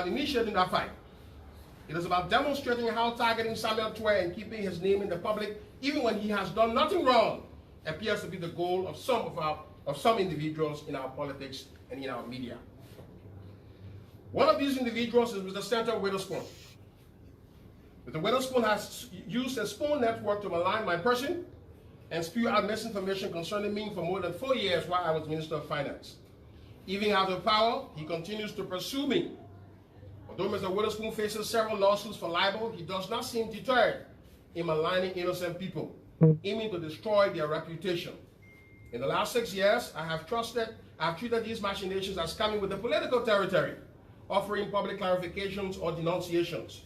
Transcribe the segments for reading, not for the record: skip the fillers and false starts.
initiating that fight. It is about demonstrating how targeting Samuel Tuer and keeping his name in the public, even when he has done nothing wrong, appears to be the goal of some individuals in our politics and in our media. One of these individuals is Mr. Senator Witherspoon. Mr. Witherspoon has used a Spoon network to malign my person and spew out misinformation concerning me for more than 4 years while I was Minister of Finance. Even out of power, he continues to pursue me. Although Mr. Witherspoon faces several lawsuits for libel, he does not seem deterred in maligning innocent people, aiming to destroy their reputation. In the last 6 years, I have treated these machinations as coming with the political territory, offering public clarifications or denunciations.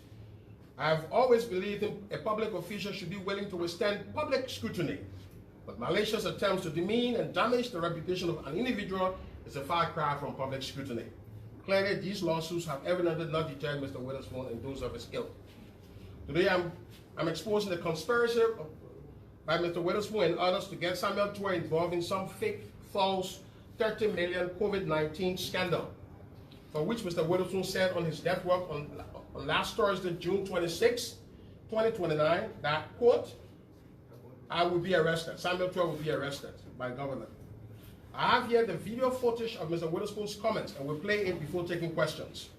I have always believed a public official should be willing to withstand public scrutiny, but malicious attempts to demean and damage the reputation of an individual is a far cry from public scrutiny. Clearly, these lawsuits have evidently not deterred Mr. Witherspoon and those of his ilk. Today, I'm exposing the conspiracy by Mr. Witherspoon and others to get Samuel Tuer involved in some fake, false 30 million COVID-19 scandal, for which Mr. Witherspoon said on his network on last Thursday, June 26, 2029, that, quote, I will be arrested. Samuel Tuer will be arrested by government. I have here the video footage of Mr. Witherspoon's comments and will play it before taking questions.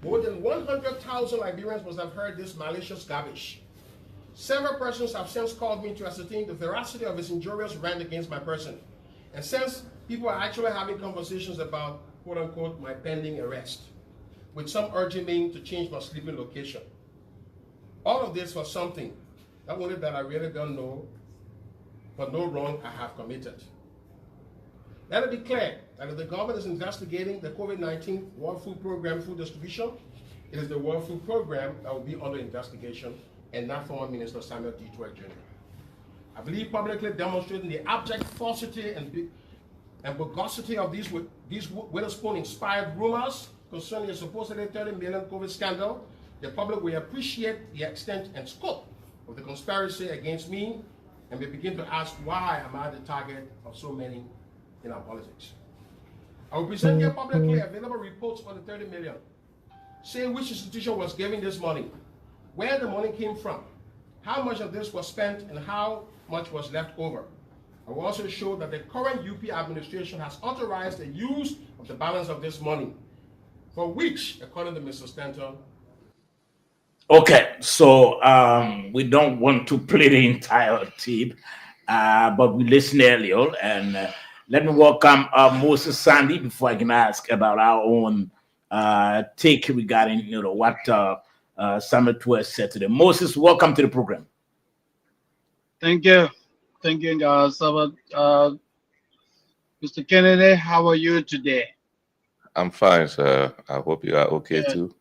More than 100,000 Liberians must have heard this malicious garbage. Several persons have since called me to ascertain the veracity of his injurious rant against my person. And since people are actually having conversations about, quote unquote, my pending arrest, with some urging me to change my sleeping location. All of this for something, not only that I really don't know, but no wrong I have committed. Let it be clear that if the government is investigating the COVID-19 World Food Program food distribution, it is the World Food Program that will be under investigation and not former Minister Samuel D. Tuer Jr. I believe publicly demonstrating the abject falsity and bogosity of these Witherspoon-inspired rumors concerning a supposedly 30 million COVID scandal, the public will appreciate the extent and scope of the conspiracy against me and may begin to ask why am I the target of so many in our politics. I will present here publicly available reports on the 30 million, say which institution was giving this money, where the money came from, how much of this was spent, and how much was left over. I will also show that the current UP administration has authorized the use of the balance of this money, for which, according to Mr. Stanton. Okay, so we don't want to play the entire tape, but we listened earlier, and let me welcome Moses Sandy before I can ask about our own take regarding what Samuel Tuer said today. Moses, welcome to the program. Thank you, guys. Mr. Kennedy, how are you today? I'm fine, sir. I hope you are okay too.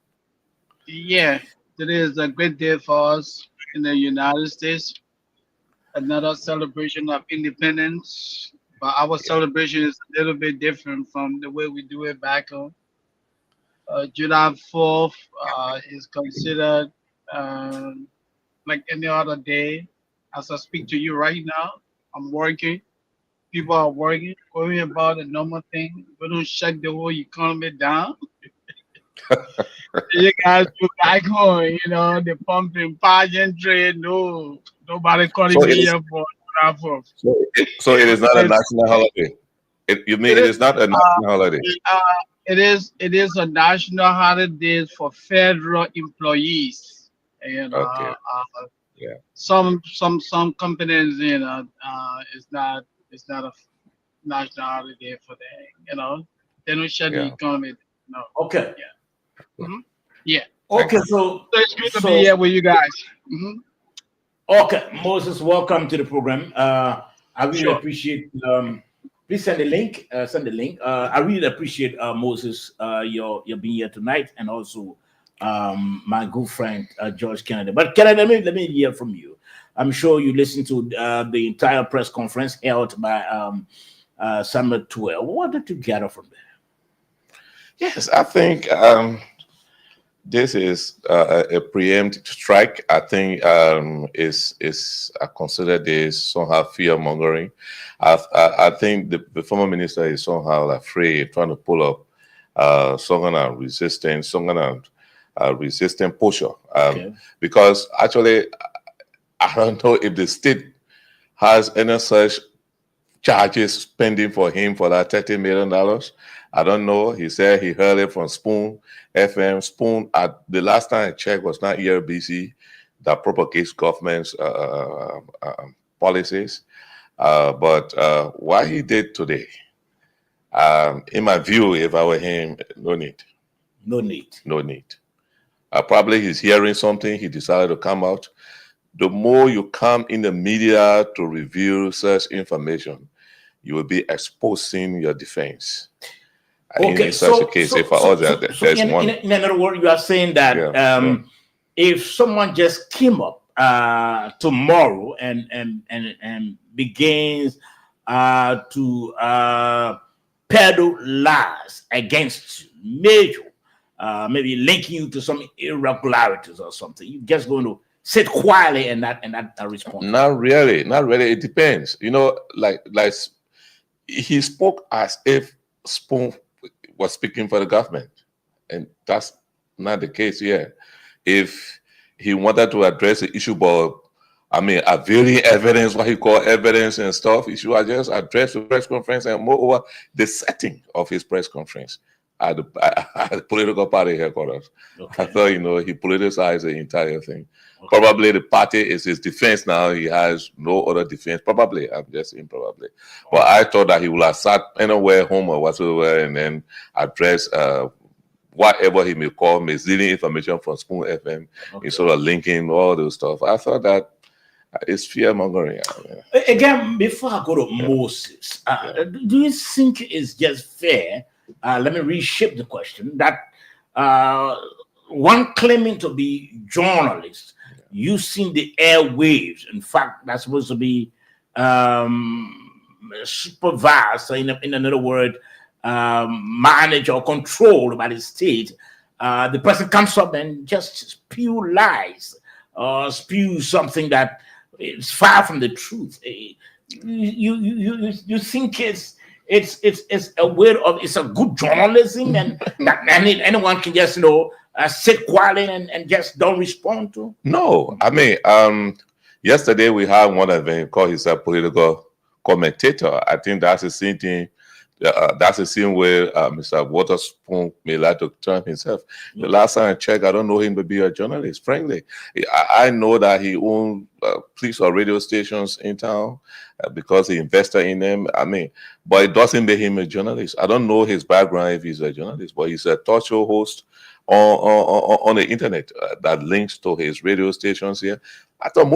Yeah, today is a great day for us in the United States. Another celebration of independence. But our celebration is a little bit different from the way we do it back home. July 4th is considered like any other day. As I speak to you right now, I'm working. People are working, going about a normal thing. We don't shut the whole economy down. You guys go back home, the pumping, pageantry, no, nobody calling me here for July 4th. So it is not a national holiday. You mean it is not a national holiday? It is a national holiday for federal employees. Okay. Yeah. Some companies, it's not a national holiday for them. They don't shut the economy. No. Okay. Yeah. Mm-hmm. Yeah. Okay. So it's good to be here with you guys. Mm-hmm. Okay, Moses, welcome to the program. I really appreciate. Please send the link. I really appreciate Moses, your being here tonight, and also my good friend George Kennedy. But Kennedy, let me hear from you. I'm sure you listened to the entire press conference held by Samuel Tuer. What did you gather from there? Yes, I think this is a preemptive strike. I think is I consider this somehow fear mongering. I think the former minister is somehow afraid, trying to pull up some kind of resistance, some kind of resistant posture. Okay. Because actually, I don't know if the state has any such charges pending for him for that $30 million. I don't know. He said he heard it from Spoon FM. Spoon, at the last time I checked, was not ERBC that propagates government's policies. But what he did today, in my view, if I were him, no need. No need. No need. Probably he's hearing something. He decided to come out. The more you come in the media to reveal such information, you will be exposing your defense. Okay, in such a case, if there's one. In another word, you are saying that if someone just came up tomorrow and begins to peddle lies against you, major, maybe linking you to some irregularities or something, you're just going to sit quietly and not respond? Not really. It depends. You know, like he spoke as if Spoon was speaking for the government, and that's not the case here. If he wanted to address the issue, but availing evidence, what he called evidence and stuff, he should have just addressed the press conference, and moreover, the setting of his press conference at the political party headquarters. Okay. I thought, he politicized the entire thing. Okay. Probably the party is his defense now. He has no other defense. Probably, I'm just saying probably. But I thought that he would have sat anywhere, home or whatsoever, and then address whatever he may call misleading information from Spoon FM, okay, instead of linking all those stuff. I thought that it's fear mongering. Again, before I go to Moses, do you think it's just fair? Let me reshape the question. That one claiming to be journalist using the airwaves, in fact, that's supposed to be supervised, in another word, managed or controlled by the state. The person comes up and just spew lies or spew something that is far from the truth. You think it's a way of, it's a good journalism, and that anyone can just sit quietly and just don't respond to? No, yesterday we had one of them call himself political commentator. I think that's the same thing. That's the same way Mr. Waterspoon may like to term himself. The last time I checked, I don't know him to be a journalist, frankly. I know that he owns police or radio stations in town because he invested in them. But it doesn't make him a journalist. I don't know his background if he's a journalist, but he's a talk show host on the internet that links to his radio stations here. I thought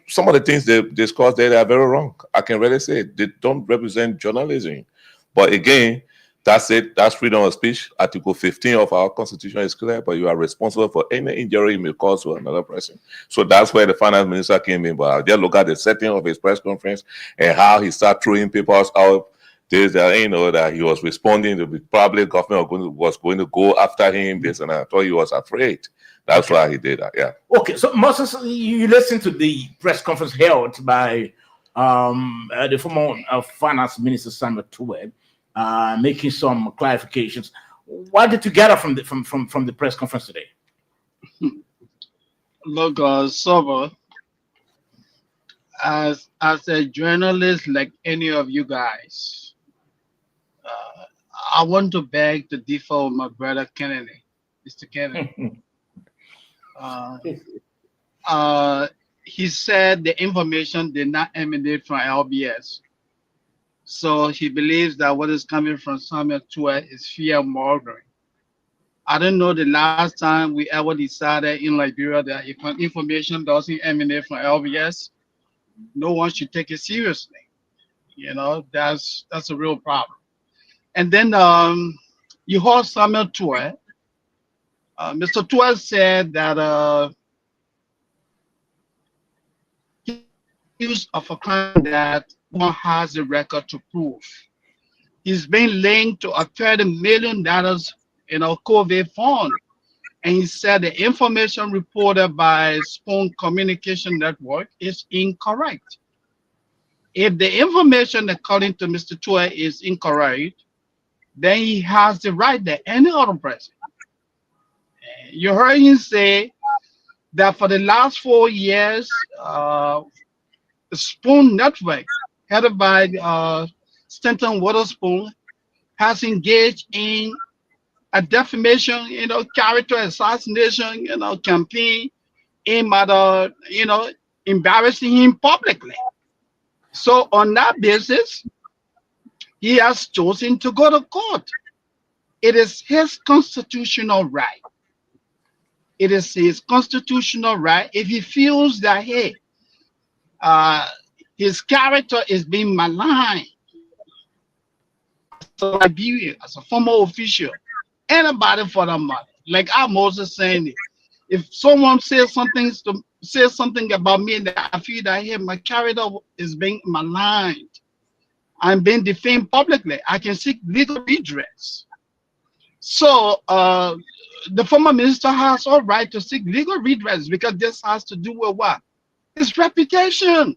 some of the things they discussed there, they are very wrong. I can really say they don't represent journalism. But again, that's it. That's freedom of speech. Article 15 of our Constitution is clear, but you are responsible for any injury you may cause to another person. So that's where the finance minister came in. But I'll just look at the setting of his press conference and how he started throwing papers out. That he was responding to probably government was going to go after him. This, and I thought he was afraid. That's why he did that. Yeah. Okay. So Moses, you listened to the press conference held by the former finance minister Samuel Tuwe, making some clarifications. What did you gather from the press conference today? Look, Sober, as a journalist like any of you guys, I want to beg to differ with my brother Kennedy, Mr. Kennedy. He said the information did not emanate from LBS. So he believes that what is coming from Samuel Tuwe is fear mongering. I don't know the last time we ever decided in Liberia that if information doesn't emanate from LBS, no one should take it seriously. That's a real problem. And then you heard Samuel Tuwe. Mr. Tuwe said that use of a crime that one has a record to prove. He's been linked to a $30 million COVID fund. And he said the information reported by Spoon Communication Network is incorrect. If the information, according to Mr. Tuwe, is incorrect, then he has the right that any other person. You heard him say that for the last 4 years, the Spoon Network, headed by Stanton Witherspoon, has engaged in a defamation, character assassination, campaign aimed at, embarrassing him publicly. So on that basis, he has chosen to go to court. It is his constitutional right. It is his constitutional right. If he feels that, hey, his character is being maligned as a former official, anybody for that matter, like our Moses saying it. If someone says something about me that I feel that, hey, my character is being maligned, I'm being defamed publicly, I can seek legal redress. So the former minister has all right to seek legal redress, because this has to do with what? His reputation,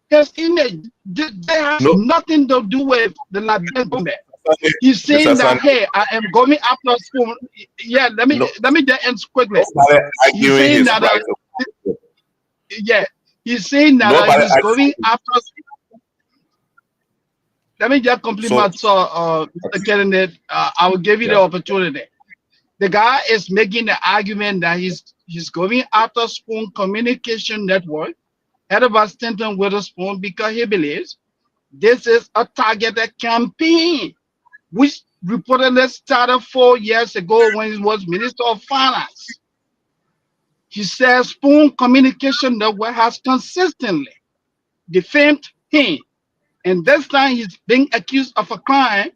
his image. This has nothing to do with the Liberian government. He's saying that, hey, I am going after Spoon. Yeah, let me just end quickly. He's saying that, he's saying that he's going after. Let me just complete my thought, Mr. Kennedy. I will give you the opportunity. The guy is making the argument that he's going after Spoon Communication Network, headed by Stanton Witherspoon, because he believes this is a targeted campaign, which reportedly started 4 years ago when he was Minister of Finance. He says Spoon Communication Network has consistently defamed him, and this time he's being accused of a crime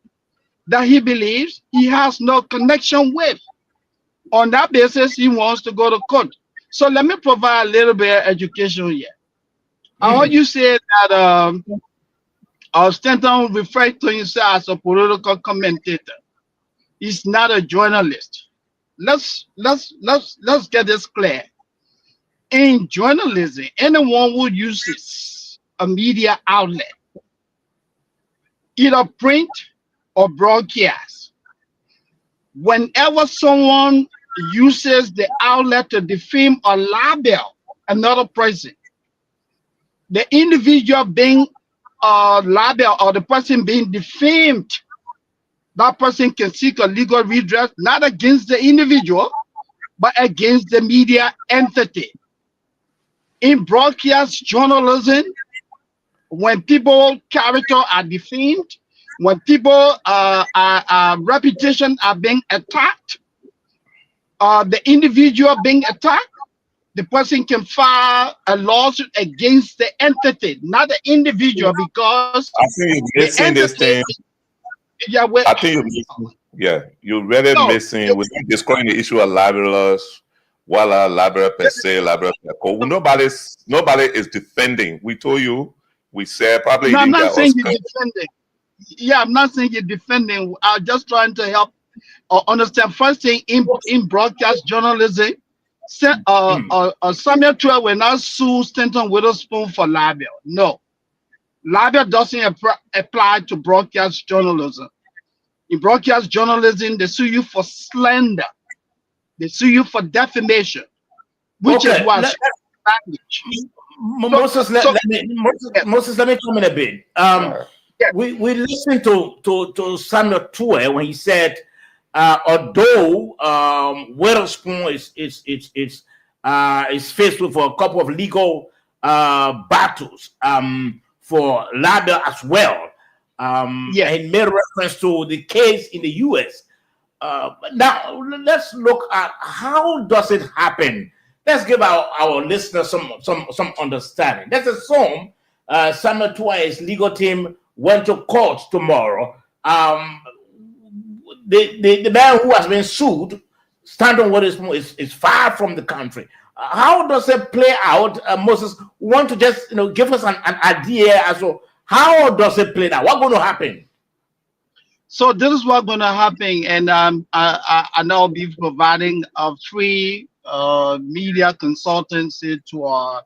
that he believes he has no connection with. On that basis, he wants to go to court. So let me provide a little bit of education here. I heard you say that Stanton referred to himself as a political commentator. He's not a journalist. Let's get this clear. In journalism, anyone who uses a media outlet, either print or broadcast, whenever someone uses the outlet to defame or libel another person, the individual being libel or the person being defamed, that person can seek a legal redress, not against the individual, but against the media entity. In broadcast journalism, when people's character are defamed, when people reputation are being attacked, the individual being attacked, the person can file a lawsuit against the entity, not the individual, because I think you're missing this thing. Yeah, I think you're missing. Yeah, you're really missing. We're not discussing the issue of libelous, wala libel per se, libel per co. Nobody is defending. We told you. We said probably. No, I'm not saying you're defending. Yeah, I'm not saying you're defending. I'm just trying to help understand. First thing, in broadcast journalism, Samuel Tuah will not sue Stanton Witherspoon for libel. No, libel doesn't apply to broadcast journalism. In broadcast journalism, they sue you for slander. They sue you for defamation, which is what language. Moses, let me come in a bit. We listened to Samuel Tuah when he said, although Witherspoon is faced with a couple of legal battles for libel as well, and made reference to the case in the U.S. Now let's look at how does it happen. Let's give our listeners some understanding. Let's assume Samuel Tuah's legal team went to court tomorrow. The man who has been sued, Stanton Witherspoon, is far from the country. How does it play out? Moses, want to just give us an idea as to how does it play out? What's going to happen? So this is what's going to happen, and I'll be providing a free media consultancy to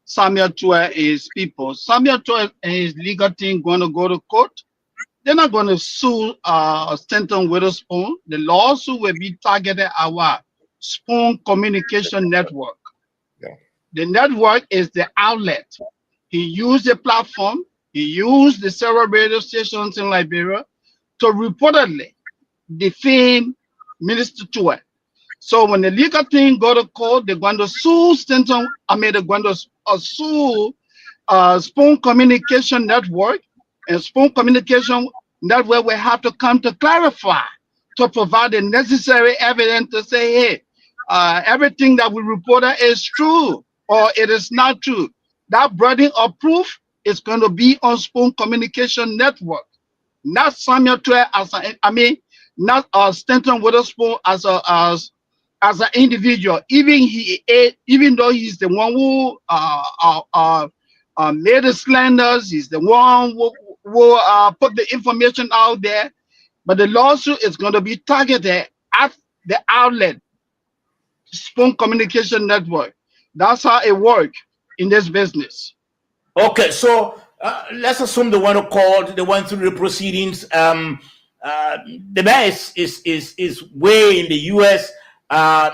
Samuel Tuah and his people. Samuel Tuah and his legal team going to go to court they're not going to sue Stanton Witherspoon. The lawsuit will be targeted at our Spoon Communication Network. Yeah. The network is the outlet. He used the platform. He used the several radio stations in Liberia to reportedly defame Minister Tuer. So when the legal thing go to court, they're going to sue Stanton. They're going to sue Spoon Communication Network, and Spoon Communication Network will have to come to clarify, to provide the necessary evidence to say, hey, everything that we reported is true or it is not true. That burden of proof is going to be on Spoon Communication Network, not Samuel Tuer not Stanton Witherspoon as an individual. Even though he's the one who made the slanders, he's the one who put the information out there, but the lawsuit is going to be targeted at the outlet, Spoon Communication Network. That's how it works in this business. Okay, so let's assume they want to court, they went through the proceedings. The man is way in the US.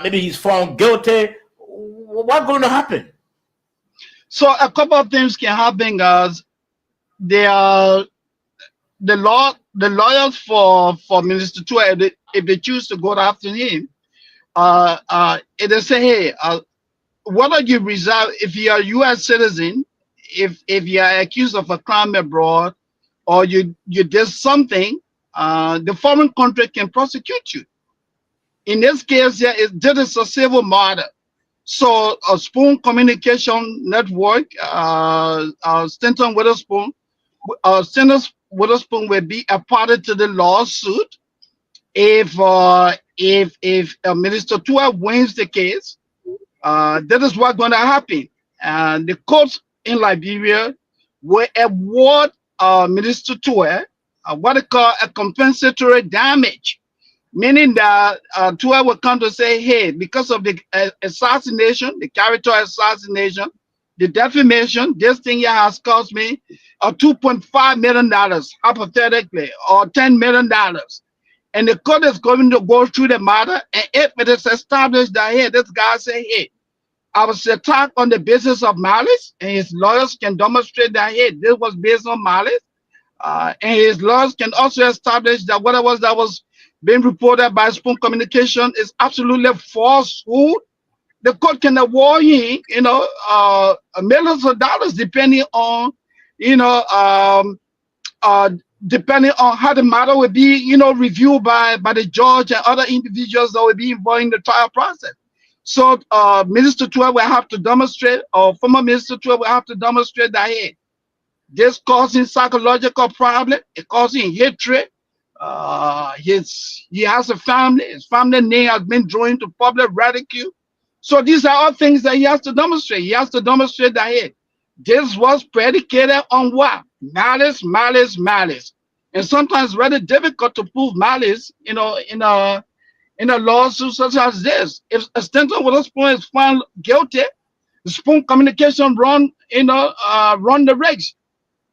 Maybe he's found guilty. What's going to happen? So a couple of things can happen, guys. The lawyers for Minister Tuer, if they choose to go after him, if they say, hey, whether you reserve, if you are a U.S. citizen, if you are accused of a crime abroad, or you did something, the foreign country can prosecute you. In this case, this is a civil matter. So a Spoon Communication Network, Stanton Witherspoon will be a party to the lawsuit. If Minister Tuer wins the case, that is what's going to happen. And the courts in Liberia will award Minister Tuer what they call a compensatory damage, meaning that Tuer will come to say, hey, because of the assassination, the character assassination, the defamation, this thing here has cost me $2.5 million, hypothetically, or $10 million. And the court is going to go through the matter, and if it is established that, hey, this guy say, hey, I was attacked on the basis of malice, and his lawyers can demonstrate that, hey, this was based on malice, and his lawyers can also establish that what it was that was being reported by Spoon Communication is absolutely falsehood. The court can award him, millions of dollars, depending on, depending on how the matter will be, reviewed by the judge and other individuals that will be involved in the trial process. So Minister Tuer will have to demonstrate, or former Minister Tuer will have to demonstrate that, hey, this causing psychological problem, it causing hatred. He has a family, his family name has been drawn into public ridicule. So these are all things that he has to demonstrate. He has to demonstrate that, hey, this was predicated on what? Malice, malice, malice. And sometimes rather difficult to prove malice, in a lawsuit such as this. If Stanton Witherspoon is found guilty, the Spoon Communication run the rigs.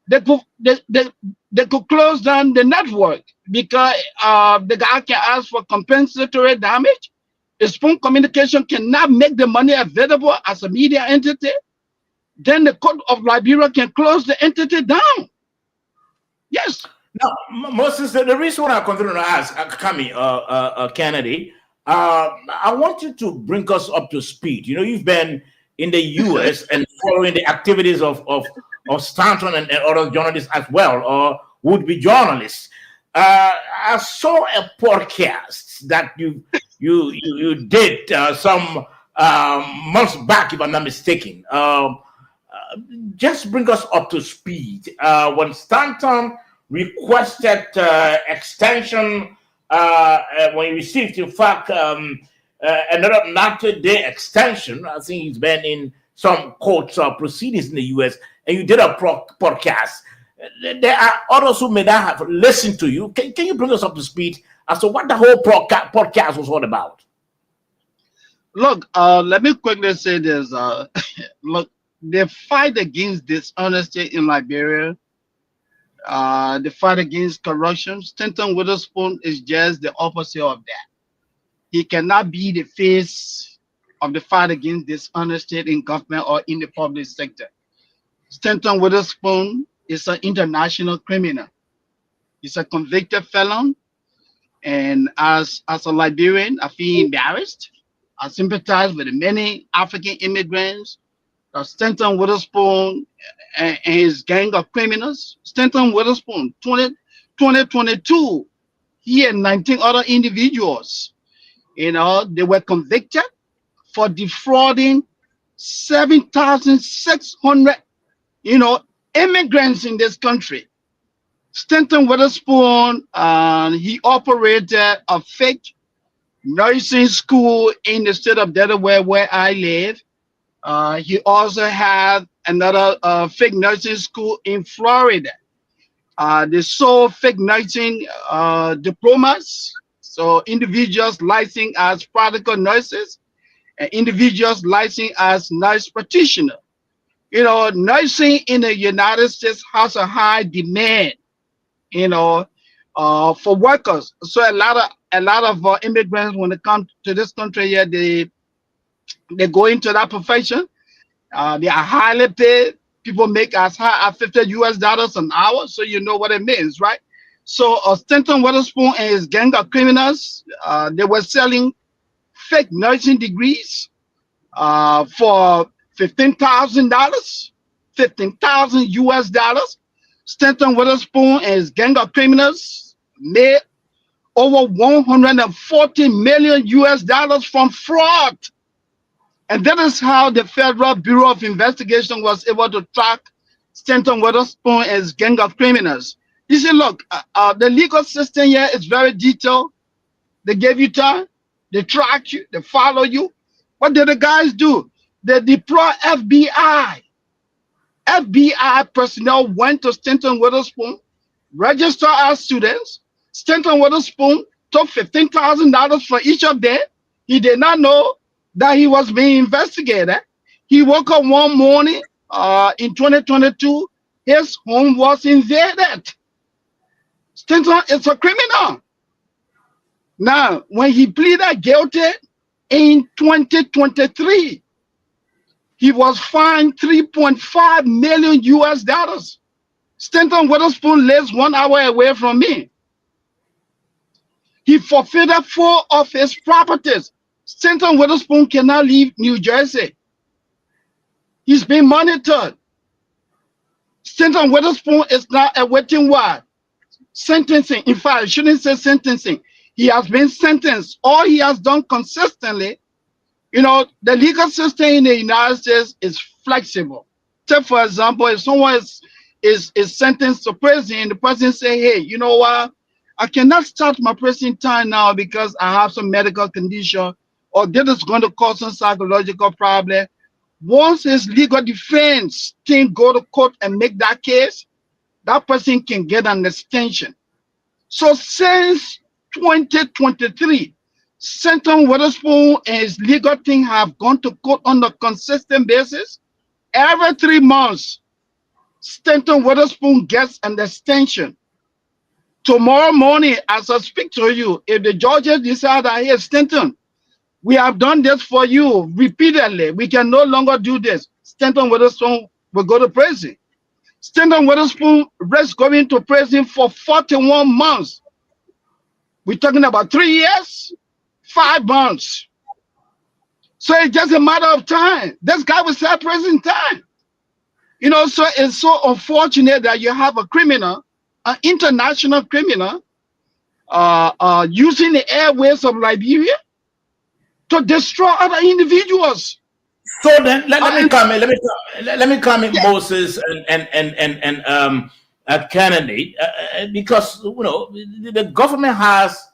They could close down the network because the guy can ask for compensatory damage. The Spoon Communication cannot make the money available as a media entity. Then the court of Liberia can close the entity down. Yes. Now, Moses, the reason why I continue to ask Kami, Kennedy, I want you to bring us up to speed. You've been in the U.S. and following the activities of Stanton and other journalists as well, or would-be journalists. I saw a podcast that you did some months back, if I'm not mistaken. Just bring us up to speed. When Stanton requested extension, when he received, in fact, another 90-day extension, I think he's been in some court proceedings in the U.S., and you did a podcast. There are others who may not have listened to you. Can you bring us up to speed as to what the whole podcast was all about? Look, let me quickly say this. Look, the fight against dishonesty in Liberia the fight against corruption. Stanton Witherspoon is just the opposite of that. He cannot be the face of the fight against dishonesty in government or in the public sector. Stanton Witherspoon is an international criminal. He's a convicted felon. And as a Liberian, I feel embarrassed. I sympathize with the many African immigrants. Stanton Witherspoon and his gang of criminals. Stanton Witherspoon, 2022, he and 19 other individuals, they were convicted for defrauding 7,600, immigrants in this country. Stanton Witherspoon, he operated a fake nursing school in the state of Delaware where I live. He also had another fake nursing school in Florida. They sold fake nursing diplomas. So individuals licensed as practical nurses and individuals licensed as nurse practitioners. Nursing in the United States has a high demand, for workers. So a lot of immigrants, when they come to this country here, they go into that profession. They are highly paid. People make as high as $50 an hour. So you know what it means, right? So Stanton Witherspoon and his gang of criminals, they were selling fake nursing degrees for $15,000, $15,000. Stanton Witherspoon and his gang of criminals made over $140 million from fraud. And that is how the Federal Bureau of Investigation was able to track Stanton Witherspoon and his gang of criminals. You see, look, the legal system here is very detailed. They gave you time, they track you, they follow you. What did the guys do? They deploy FBI. FBI personnel went to Stanton Witherspoon, registered as students. Stanton Witherspoon took $15,000 for each of them. He did not know that he was being investigated. He woke up one morning in 2022, his home was invaded. Stanton is a criminal. Now, when he pleaded guilty in 2023, he was fined $3.5 million. Stanton Witherspoon lives 1 hour away from me. He forfeited 4 of his properties. Stanton Witherspoon cannot leave New Jersey. He's being monitored. Stanton Witherspoon is now awaiting what? Sentencing. In fact, I shouldn't say sentencing. He has been sentenced. All he has done consistently, the legal system in the United States is flexible. Take, for example, if someone is sentenced to prison and the person say, hey, you know what? I cannot start my prison time now because I have some medical condition, or this is going to cause some psychological problem. Once his legal defense team go to court and make that case, that person can get an extension. So since 2023, Stanton Witherspoon and his legal team have gone to court on a consistent basis. Every 3 months, Stanton Witherspoon gets an extension. Tomorrow morning, as I speak to you, if the judges decide that, hey, Stanton, we have done this for you repeatedly, we can no longer do this, Stanton Witherspoon will go to prison. Stanton Witherspoon risks going to prison for 41 months. We're talking about 3 years, 5 months. So it's just a matter of time. This guy will serve prison time. So it's so unfortunate that you have a criminal, an international criminal, using the airways of Liberia to destroy other individuals. So then let me comment, Moses and Kennedy, because the government has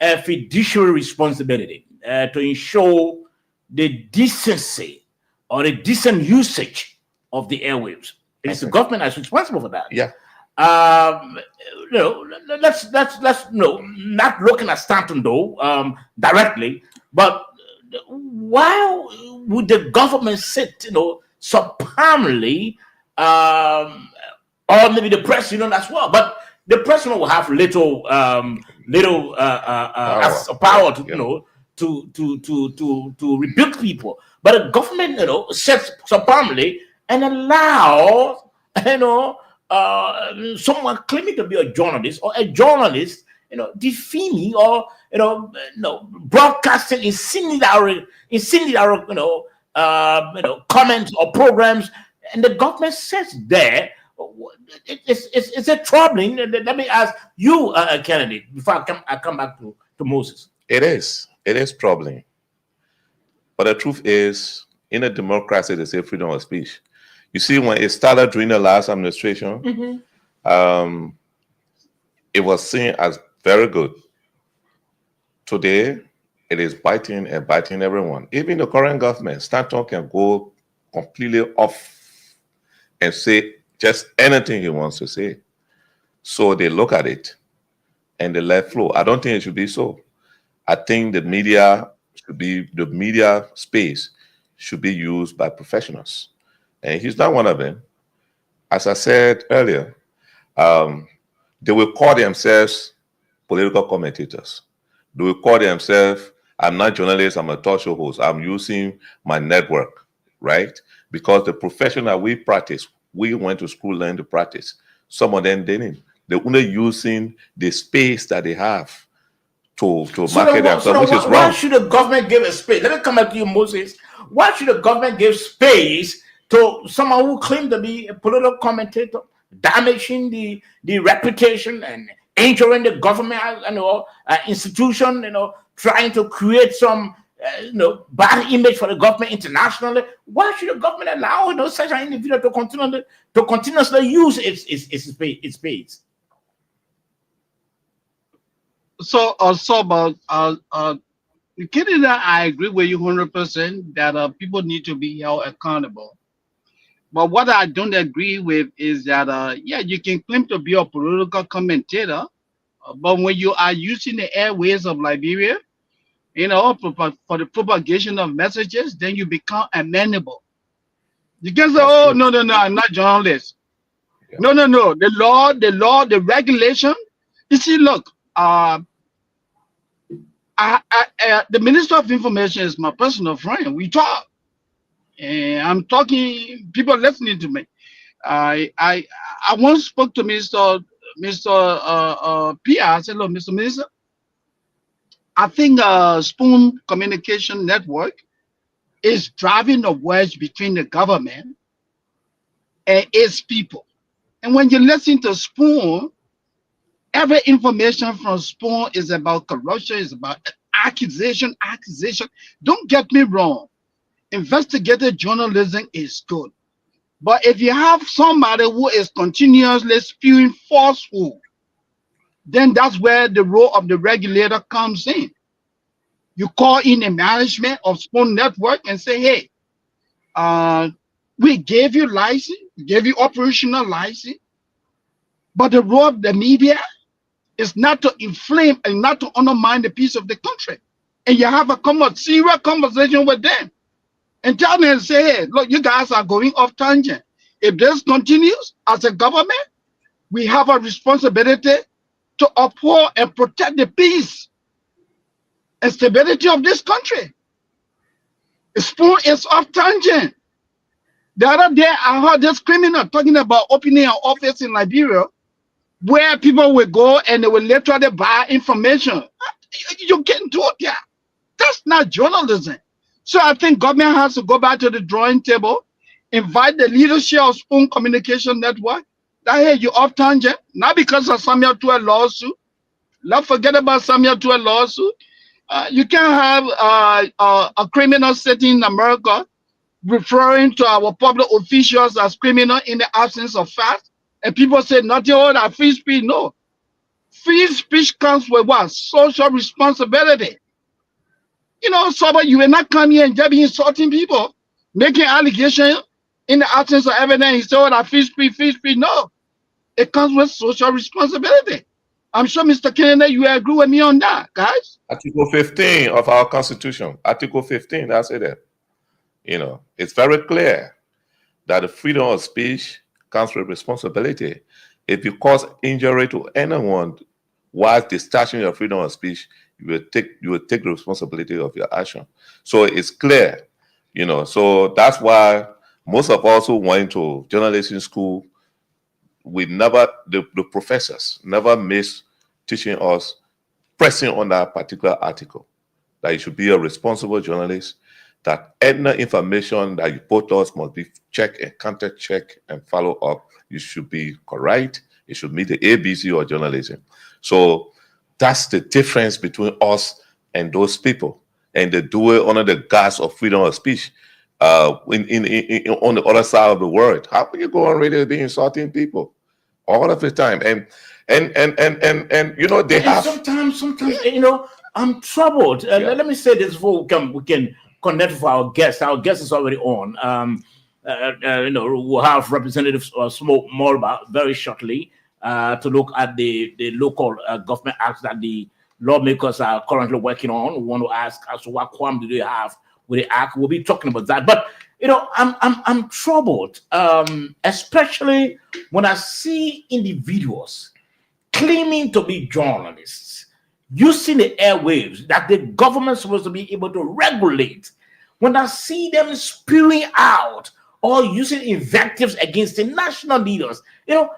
a fiduciary responsibility to ensure the decency or the decent usage of the airwaves. It's the government that's responsible for that. Yeah. Let's not looking at Stanton though directly, but why would the government sit, supinely or maybe the press union as well. But the press union will have little power to, you know, to rebuke people. But the government, you know, sets firmly and allow, you know, someone claiming to be a journalist or a journalist, you know, defaming or, you know, broadcasting incendiary, comments or programs, and the government says there, it's a troubling. Let me ask you, Kennedy, before I come back to Moses. It is troubling. But the truth is, in a democracy, they say freedom of speech. You see, when it started during the last administration, it was seen as very good. Today, it is biting and biting everyone. Even the current government, Stanton can go completely off and say just anything he wants to say. So they look at it and they let flow. I don't think it should be so. I think the media space should be used by professionals. And he's not one of them. As I said earlier, they will call themselves political commentators. They will call themselves, I'm not a journalist, I'm a talk show host. I'm using my network, right? Because the profession that we practice, we went to school learning to practice. Some of them didn't. They're only using the space that they have to market themselves, which is wrong. Why should the government give a space? Let me come back to you, Moses. Why should the government give space to someone who claimed to be a political commentator, damaging the reputation and injuring the government, institution, trying to create some bad image for the government internationally? Why should the government allow such an individual to continuously use its space? So about Kennedy, I agree with you 100% that people need to be held accountable. But what I don't agree with is that you can claim to be a political commentator, but when you are using the airways of Liberia, for the propagation of messages, then you become amenable. You can say, "Oh, no, I'm not journalist." Yeah. No. The law, the regulation. You see, look, the Minister of Information is my personal friend. We talk, and I'm talking. People listening to me. I once spoke to Mr. Pierre. I said, "Look, Mr. Minister, I think Spoon Communication Network is driving a wedge between the government and its people. And when you listen to Spoon, every information from Spoon is about corruption, is about accusation. Don't get me wrong. Investigative journalism is good. But if you have somebody who is continuously spewing falsehood, then that's where the role of the regulator comes in. You call in the management of Spoon Network and say, "Hey, we gave you license, we gave you operational license, but the role of the media is not to inflame and not to undermine the peace of the country." And you have a serious conversation with them and tell them and say, "Hey, look, you guys are going off tangent. If this continues, as a government, we have a responsibility to uphold and protect the peace and stability of this country." Spoon is off tangent. The other day, I heard this criminal talking about opening an office in Liberia where people will go and they will literally buy information. You can't do that. That's not journalism. So I think government has to go back to the drawing table, invite the leadership of Spoon Communication Network. That, hey, you off tangent, not because of Samuel Tuah lawsuit. Let's forget about Samuel Tuah lawsuit. You can't have a criminal sitting in America referring to our public officials as criminal in the absence of facts, and people say nothing about that free speech. No, free speech comes with what? Social responsibility. So you will not come here and just be insulting people, making allegations in the absence of evidence. You say, "Oh, that free speech." No, it comes with social responsibility. I'm sure, Mr. Kennedy, you agree with me on that, guys. Article 15 of our Constitution, Article 15, that's it. It's very clear that the freedom of speech comes with responsibility. If you cause injury to anyone while discharging your freedom of speech, you will take the responsibility of your action. So it's clear, So that's why most of us who went to journalism school, the professors never miss teaching us, pressing on that particular article, that you should be a responsible journalist, that any information that you put us must be checked and counter-checked and follow up. You should be correct. It should meet the ABC of journalism. So that's the difference between us and those people. And they do it under the guise of freedom of speech on the other side of the world. How can you go on radio be insulting people all of the time? And they have sometimes I'm troubled. Let me say this before we can connect with our guest. Our guest is already on. We'll have Representative Smoke Mulbah very shortly to look at the local government acts that the lawmakers are currently working on. We want to ask as to what qualm do they have with the act. We'll be talking about that. But I'm troubled, especially when I see individuals claiming to be journalists, using the airwaves that the government's supposed to be able to regulate. When I see them spewing out or using invectives against the national leaders, I'm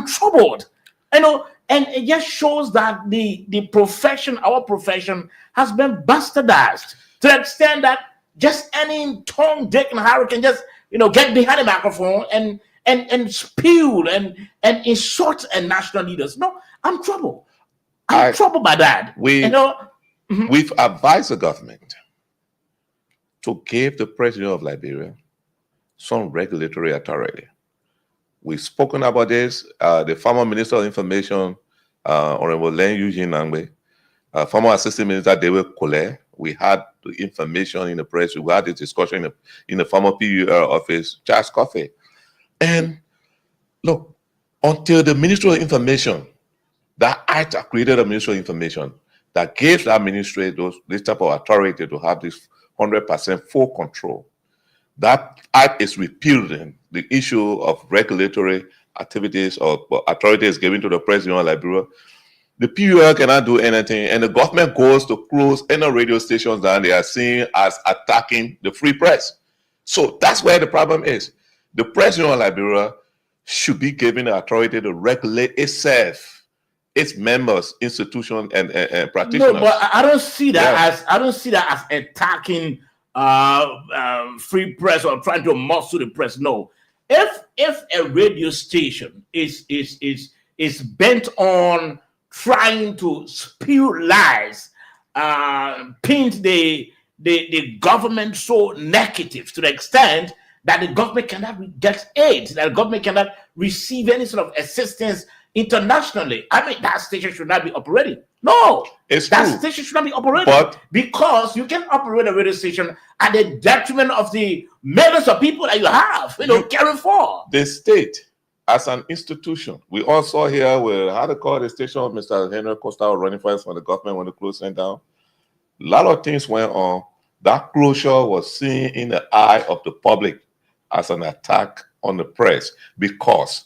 troubled. And it just shows that the profession, our profession, has been bastardized to the extent that just any Tom, Dick, and Harry can just get behind the microphone and spew and insult national leaders. No, I'm troubled. I'm troubled by that. We've advised the government to give the president of Liberia some regulatory authority. We've spoken about this. The former Minister of Information, Honorable Len Eugene Nangbe, former Assistant Minister David Kole, we had the information in the press. We had the discussion in the former PUR office, Charles Coffey. And look, until the Ministry of Information, that act created a Ministry of Information that gives that ministry this type of authority to have this 100% full control. That act is repealing the issue of regulatory activities or authorities given to the president of Liberia. The PUR cannot do anything, and the government goes to close any radio stations that they are seen as attacking the free press. So that's where the problem is. The president of Liberia should be given the authority to regulate itself, its members, institutions, and practitioners. No, but I don't see that as attacking free press or trying to muscle the press. No, if a radio station is bent on trying to spew lies, paint the government so negative to the extent that the government cannot get aid, that the government cannot receive any sort of assistance internationally, I mean, that station should not be operating. No, that station should not be operating, because you can operate a radio station at the detriment of the millions of people that you have, caring for. The state, as an institution, we all saw here where how to call the station, Mr. Henry Costa running for the government when the closing down. A lot of things went on. That closure was seen in the eye of the public as an attack on the press, because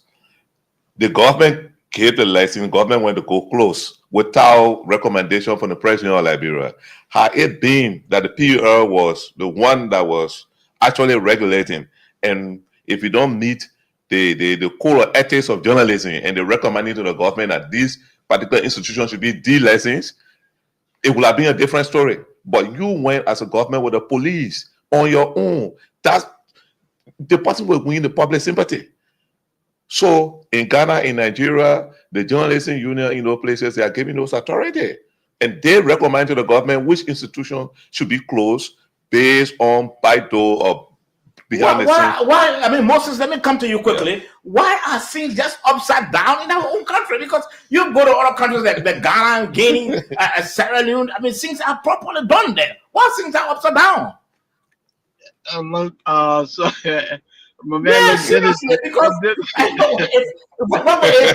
the government gave the license, government went to go close without recommendation from the president of Liberia. Had it been that the PUR was the one that was actually regulating, and if you don't meet the code of ethics of journalism and the recommending to the government that these particular institutions should be de-licensed, it would have been a different story. But you went as a government with the police on your own. That's the person will win the public sympathy. So in Ghana, in Nigeria, the journalism union in those places, they are giving those authority. And they recommend to the government which institution should be closed based on by door or behind the scenes. Why? I mean, Moses, let me come to you quickly. Yeah. Why are things just upside down in our own country? Because you go to other countries like Ghana, Guinea, Sierra Leone. I mean, things are properly done there. Why things are upside down? Yes, seriously, because if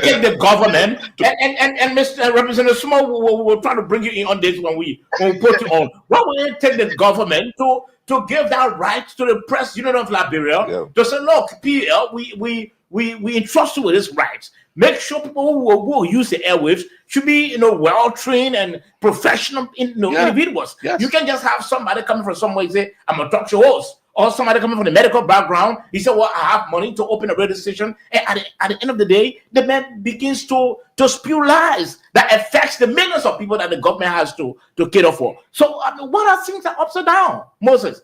take the government and Mr. Representative Small will try to bring you in on this when we put you on. Why would it take the government to to give that right to the Press Union of Liberia to say, look, PL, we entrust you with this rights. Make sure people who use the airwaves should be, well trained and professional individuals. Yes. You can just have somebody coming from somewhere and say, I'm a talk show host. Or somebody coming from the medical background, he said, well, I have money to open a radio station. And at the end of the day, the man begins to spew lies that affects the millions of people that the government has to cater for. So, what are things that are upside down, Moses?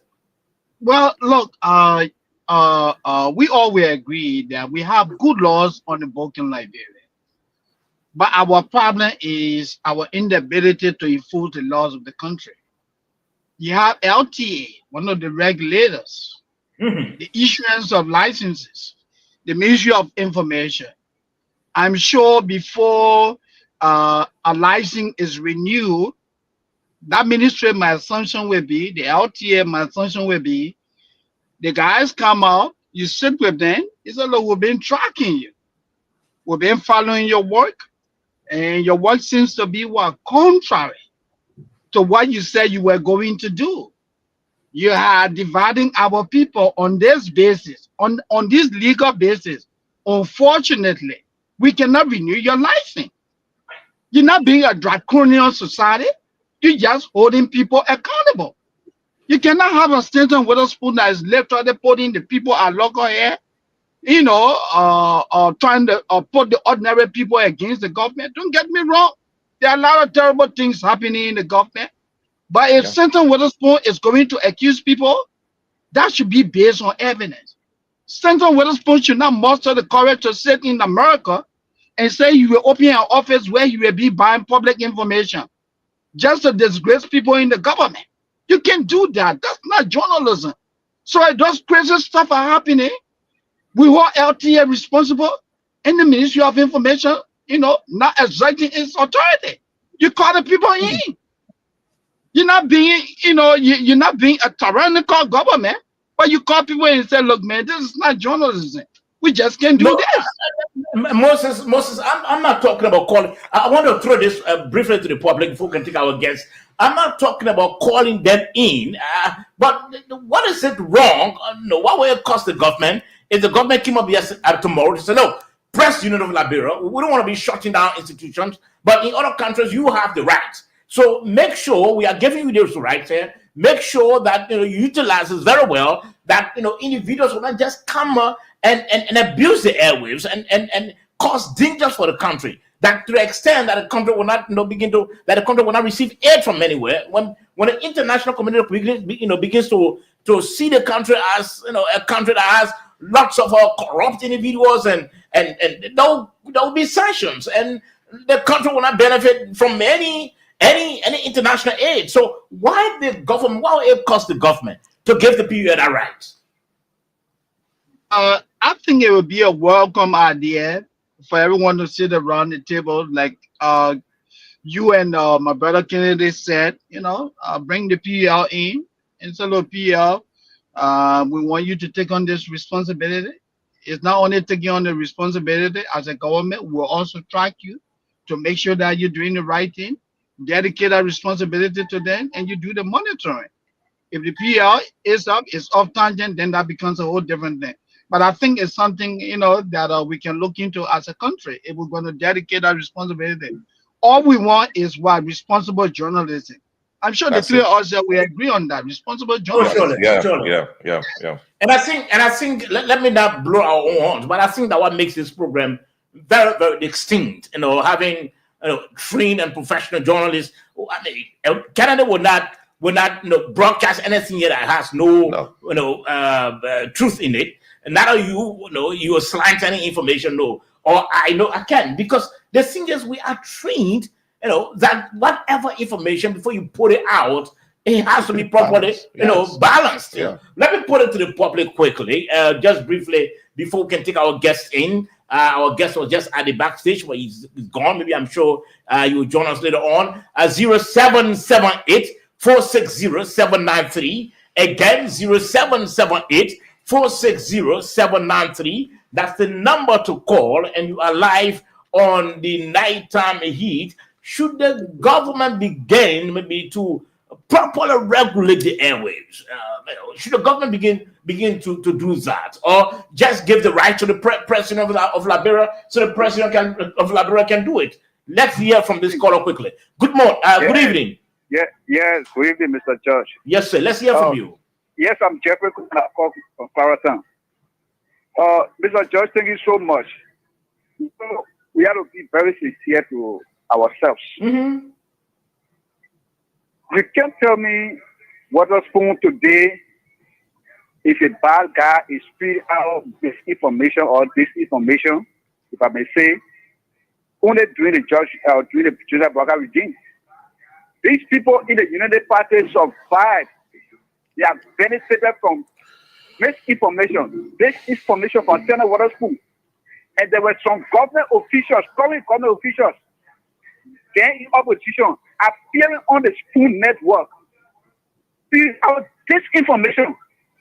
Well, look, we all will agree that we have good laws on the book in Liberia. But our problem is our inability to enforce the laws of the country. You have LTA, one of the regulators, the issuance of licenses, the Ministry of Information. I'm sure before a license is renewed, that ministry, my assumption will be, the LTA, my assumption will be, the guys come out, you sit with them, you say, look, we've been tracking you. We've been following your work, and your work seems to be contrary to what you said you were going to do. You are dividing our people on this basis, on this legal basis. Unfortunately, we cannot renew your license. You're not being a draconian society. You're just holding people accountable. You cannot have a Stanton Witherspoon that is literally putting the people at local here, trying to put the ordinary people against the government. Don't get me wrong. There are a lot of terrible things happening in the government. But if Stanton Witherspoon is going to accuse people, that should be based on evidence. Stanton Witherspoon should not muster the courage to sit in America and say you will open an office where you will be buying public information just to disgrace people in the government. You can't do that. That's not journalism. So if those crazy stuff are happening, we hold LTA responsible and the Ministry of Information, not exerting its authority. You call the people in. You're not being, you're not being a tyrannical government, but you call people in and say, look, man, this is not journalism. We just can't do this. Moses, I'm not talking about calling. I want to throw this briefly to the public before we can take our guests. I'm not talking about calling them in, but what is it wrong? What will it cost the government if the government came up tomorrow to say, look, Press Union of Liberia, we don't want to be shutting down institutions, but in other countries, you have the rights. So make sure we are giving you those rights here. Make sure that you utilize this very well. That individuals will not just come and abuse the airwaves and cause dangers for the country. That to the extent that the country will not will not receive aid from anywhere. When the international community begins to see the country as a country that has lots of corrupt individuals and there will be sanctions and the country will not benefit from any international aid. So why will it cost the government to give the people that right? I think it would be a welcome idea for everyone to sit around the table, like you and my brother Kennedy said, bring the PL in and say, look, PL, we want you to take on this responsibility. It's not only taking on the responsibility as a government, we'll also track you to make sure that you're doing the right thing. Dedicate that responsibility to them, and you do the monitoring. If the PL is off tangent, then that becomes a whole different thing. But I think it's something that we can look into as a country if we're going to dedicate that responsibility. All we want is responsible journalism. I'm sure the three of us we agree on that. Responsible journalism. Yeah. And I think let me not blow our own horns, but I think that what makes this program very, very distinct, having trained and professional journalists. I mean, Canada would not broadcast anything here that has no truth in it. And now you slant any information, or I can, because the thing is we are trained, that whatever information before you put it out, it has to be properly, balanced. Yeah. Let me put it to the public quickly, just briefly before we can take our guests in. Our guest was just at the backstage, but he's gone. Maybe I'm sure you will join us later on. 0778 460 793. Again, 0778 460 793. That's the number to call, and you are live on the nighttime heat. Should the government begin maybe to properly regulate the airwaves? Should the government begin to do that, or just give the right to the president of Liberia so the president of Liberia can do it? Let's hear from this caller quickly. Good morning. Good evening. Yes, good evening, Mr. George. Yes, sir. Let's hear from you. Yes, I'm Jeffrey from Clarendon. Mr. George, thank you so much. So we have to be very sincere to ourselves. Mm-hmm. You can't tell me Waterspoon today, if a bad guy is feeding out misinformation or disinformation, if I may say, only during the Joseph Boakai regime. These people in the United Party survived. They have benefited from misinformation, disinformation concerning Waterspoon. And there were some government officials, current government officials, then in opposition, appearing on the Spoon network, feeding out disinformation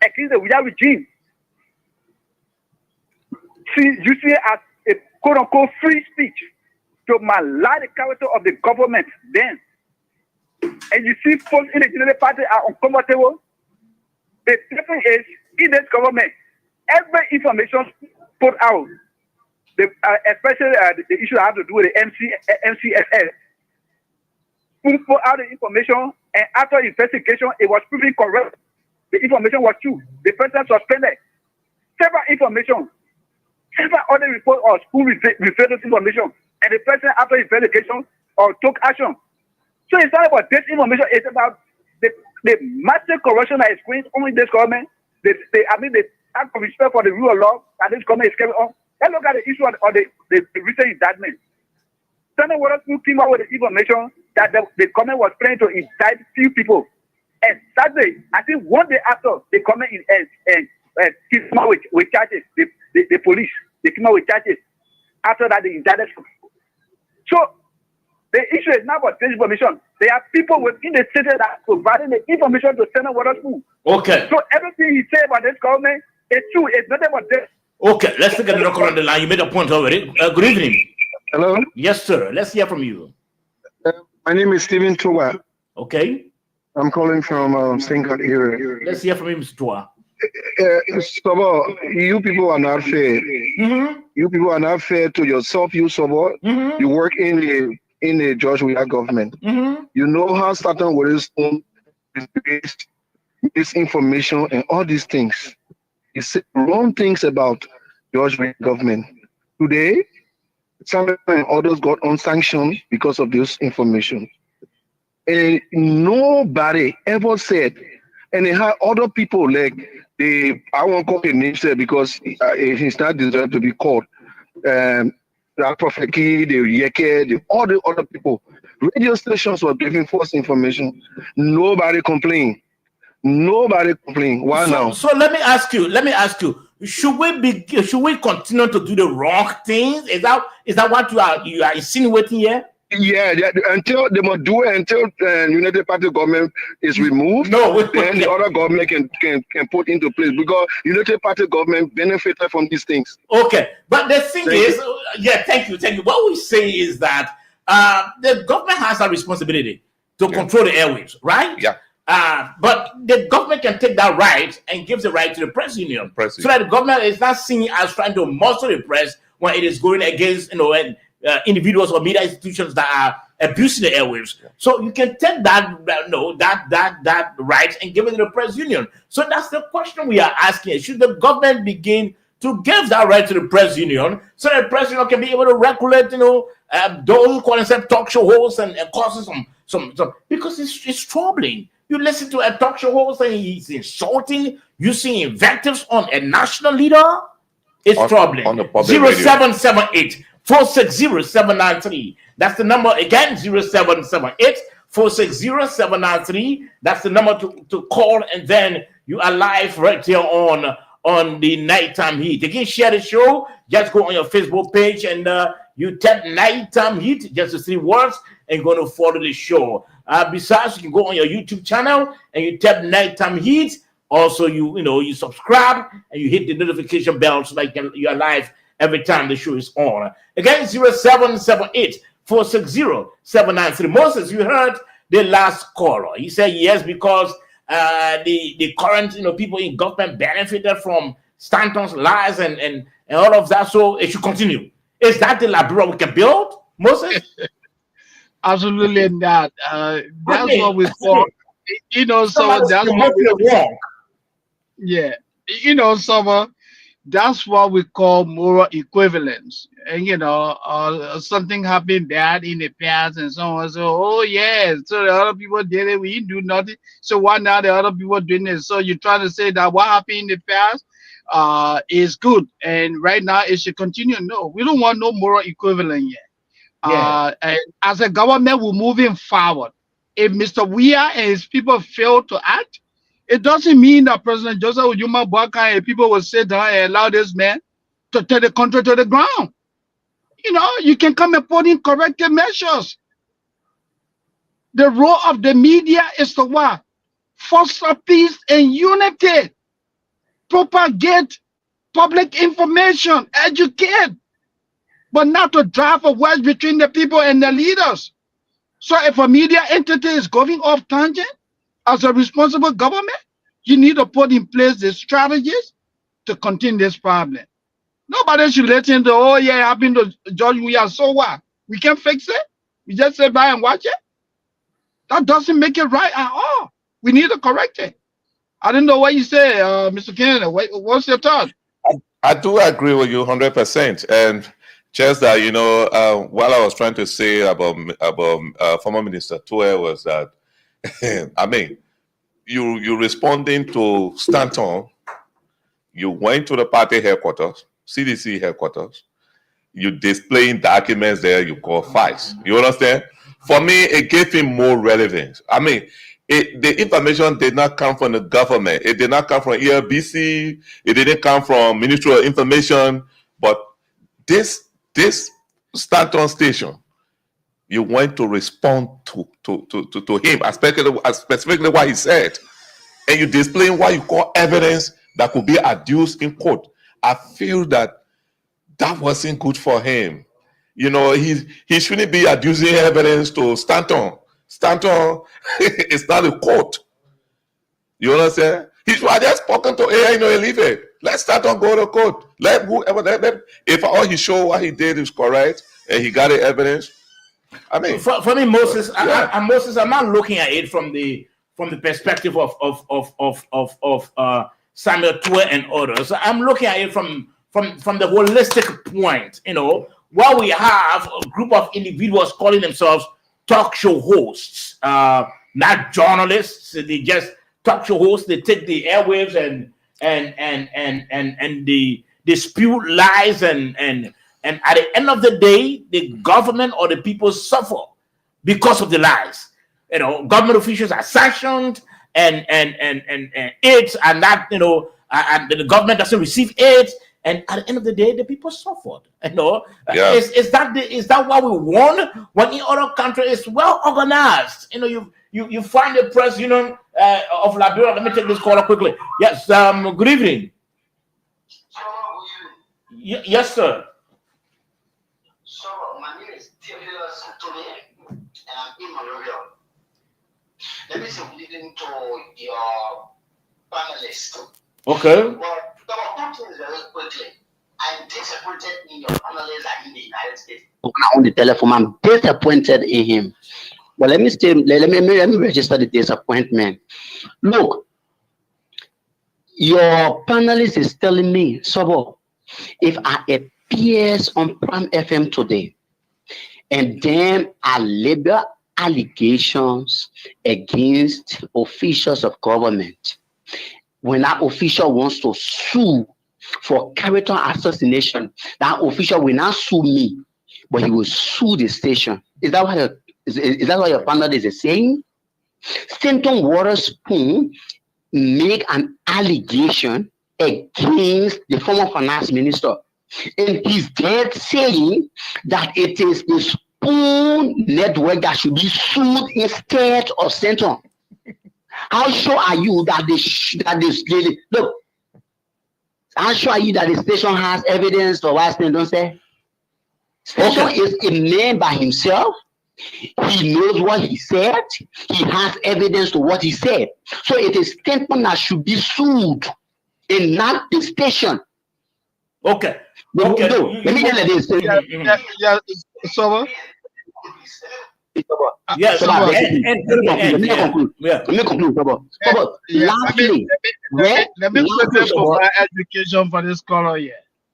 against the Wida regime. See, you see it as a quote-unquote free speech to malign the character of the government then. And you see folks in the United Party are uncomfortable. The difference is, in this government, every information put out, especially the issue I have to do with the MCFS, put out the information, and after investigation, it was proven correct. The information was true. The person suspended. Several information, several other reports or school referred to information, and the person after investigation or took action. So it's not about disinformation, it's about the massive corruption that is going on in this government. The act of respect for the rule of law that this government is carrying on. Let's look at the issue of the recent indictment. Senator Waterspoon came out with the information that the government was planning to indict few people. And Saturday, I think one day after, they come in and came out with charges. The police, they came out with charges. After that, they indicted. So the issue is not about disinformation. There are people within the city that are providing the information to Senator Waterspoon. Okay. So everything he said about this government is true. It's nothing about this. Okay, let's take another call on the line. You made a point already. Good evening. Hello. Yes, sir. Let's hear from you. My name is Stephen Toa. Okay. I'm calling from Singapore area. Let's hear from you, Mr. Toa. Sobo, you people are not fair. Mm-hmm. You people are not fair to yourself. You Sobo, Mm-hmm. you work in the George Weah government. Mm-hmm. You know how Satan Waterspoon is this information and all these things. You say wrong things about George Weah government. Today, some and others got unsanctioned because of this information. And nobody ever said, and they had other people like I won't call his name there because he's not deserved to be called. Prophet Key, the Yeke, all the other people. Radio stations were giving false information. Nobody complained. Nobody complained. Why now? So let me ask you. Should we continue to do the wrong things? Is that what you are insinuating here? Yeah, until they must do it until United Party government is removed. No, then the other government can put into place because United Party government benefited from these things. Okay, but the thing is, thank you. What we say is that the government has a responsibility to control the airwaves, right? Yeah. But the government can take that right and give the right to the press union, so that the government is not seen as trying to muscle the press when it is going against individuals or media institutions that are abusing the airwaves. So you can take that right and give it to the press union. So that's the question we are asking. Should the government begin to give that right to the press union so that the press union can be able to regulate, those who call themselves talk show hosts and causes some because it's troubling. You listen to a talk show host and he's insulting, using invectives on a national leader. It's troubling. On the public 0778 460-793. That's the number again. 0778 460-793. That's the number to call, and then you are live right here on the Nighttime Heat. Again, share the show. Just go on your Facebook page and you tap Nighttime Heat just to see words and going to follow the show. Besides, you can go on your YouTube channel and you tap Nighttime Heat. Also, you subscribe and you hit the notification bell so that you are live every time the show is on. Again, 0778 460-793. Moses, you heard the last caller. He said yes because the current people in government benefited from Stanton's lies and all of that, so it should continue. Is that the Liberia we can build, Moses? Absolutely not. That's what we call, so that's what we wrong. Yeah, so that's what we call moral equivalence. And something happened bad in the past, and so on. So, oh yeah, so the other people did it, we didn't do nothing. So why now the other people doing it? So you're trying to say that what happened in the past is good, and right now it should continue. No, we don't want no moral equivalent yet. And as a government, we're moving forward. If Mr. Weah and his people fail to act, it doesn't mean that President Joseph Ujuma Bwaka and people will sit down and allow this man to take the country to the ground. You can come and put in corrective measures. The role of the media is to what? Foster peace and unity. Propagate public information, educate, but not to drive a wedge between the people and the leaders. So if a media entity is going off tangent, as a responsible government, you need to put in place the strategies to contain this problem. Nobody should let into, oh yeah, it happened to George Weah, so what? We can fix it? We just sit by and watch it? That doesn't make it right at all. We need to correct it. I don't know what you say, Mr. Kennedy. What's your thought? I do agree with you 100%. And just that, what I was trying to say about former Minister Tuer was that, I mean, you responding to Stanton, you went to the party headquarters, CDC headquarters, you displaying documents there, you call fights. You understand? For me, it gave him more relevance. I mean, the information did not come from the government. It did not come from ELBC. It didn't come from Ministry of Information. But this Stanton station, you went to respond to him, specifically what he said, and you displaying what you call evidence that could be adduced in court. I feel that wasn't good for him. He shouldn't be adducing evidence to Stanton. Stanton is not a court. You understand? He should have just spoken to AI, leave it. Let Stanton go to court. Let if all he showed what he did is correct and he got the evidence. I mean, for me, Moses, Moses, I'm not looking at it from the perspective of Samuel Tuer and others. I'm looking at it from the holistic point. While we have a group of individuals calling themselves talk show hosts, not journalists, they just talk show hosts. They take the airwaves and they spew lies and at the end of the day, the government or the people suffer because of the lies. Government officials are sanctioned and aids are not, and the government doesn't receive aid. And at the end of the day, the people suffered. Yeah. Is that what we want? When in other countries, it's well organized. You find the press union of Liberia. Let me take this caller quickly. Yes. Good evening. Yes, sir. So my name is Theophilus Tony, and I'm in Malaria. Let me say good evening to your panelists. Okay. But there are two things very quickly. I'm disappointed in your panelists and in the United States. On the telephone, I'm disappointed in him. But let me register the disappointment. Look, your panelist is telling me, Sobo, if I appears on Prime FM today, and then I label allegations against officials of government, when that official wants to sue for character assassination, that official will not sue me, but he will sue the station. Is that what your panelist is saying? Stanton Waterspoon make an allegation against the former finance minister, and he's there saying that it is the Spoon network that should be sued instead of Stanton. How sure are you that look? How sure are you that the station has evidence for what Stanton said? Stanton is a man by himself. He knows what he said. He has evidence to what he said. So it is Stanton that should be sued and not the station. Okay. No, Okay. no, let me tell you this. Yeah, so Yes. so, Let me Yeah. conclude. Yeah. Let me conclude. yeah, Lastly, let me quickly provide education for this caller here.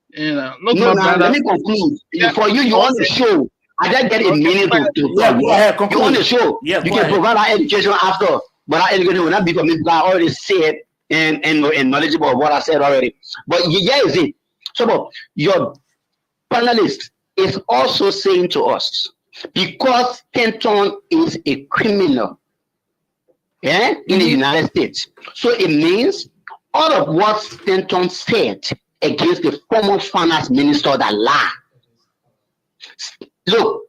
You know, look, no, my now, let brother. me conclude. Yeah, For you want to okay. show. I just get a minute to Yeah, talk. go ahead, You want to conclude. show. Yeah, You go can ahead. provide that education after. But that education will not be for me because I already said and knowledgeable of what I said already. But here is it. So, but your panelist is also saying to us, because Stanton is a criminal in the United States. So it means all of what Stanton said against the former finance minister that lied. Look,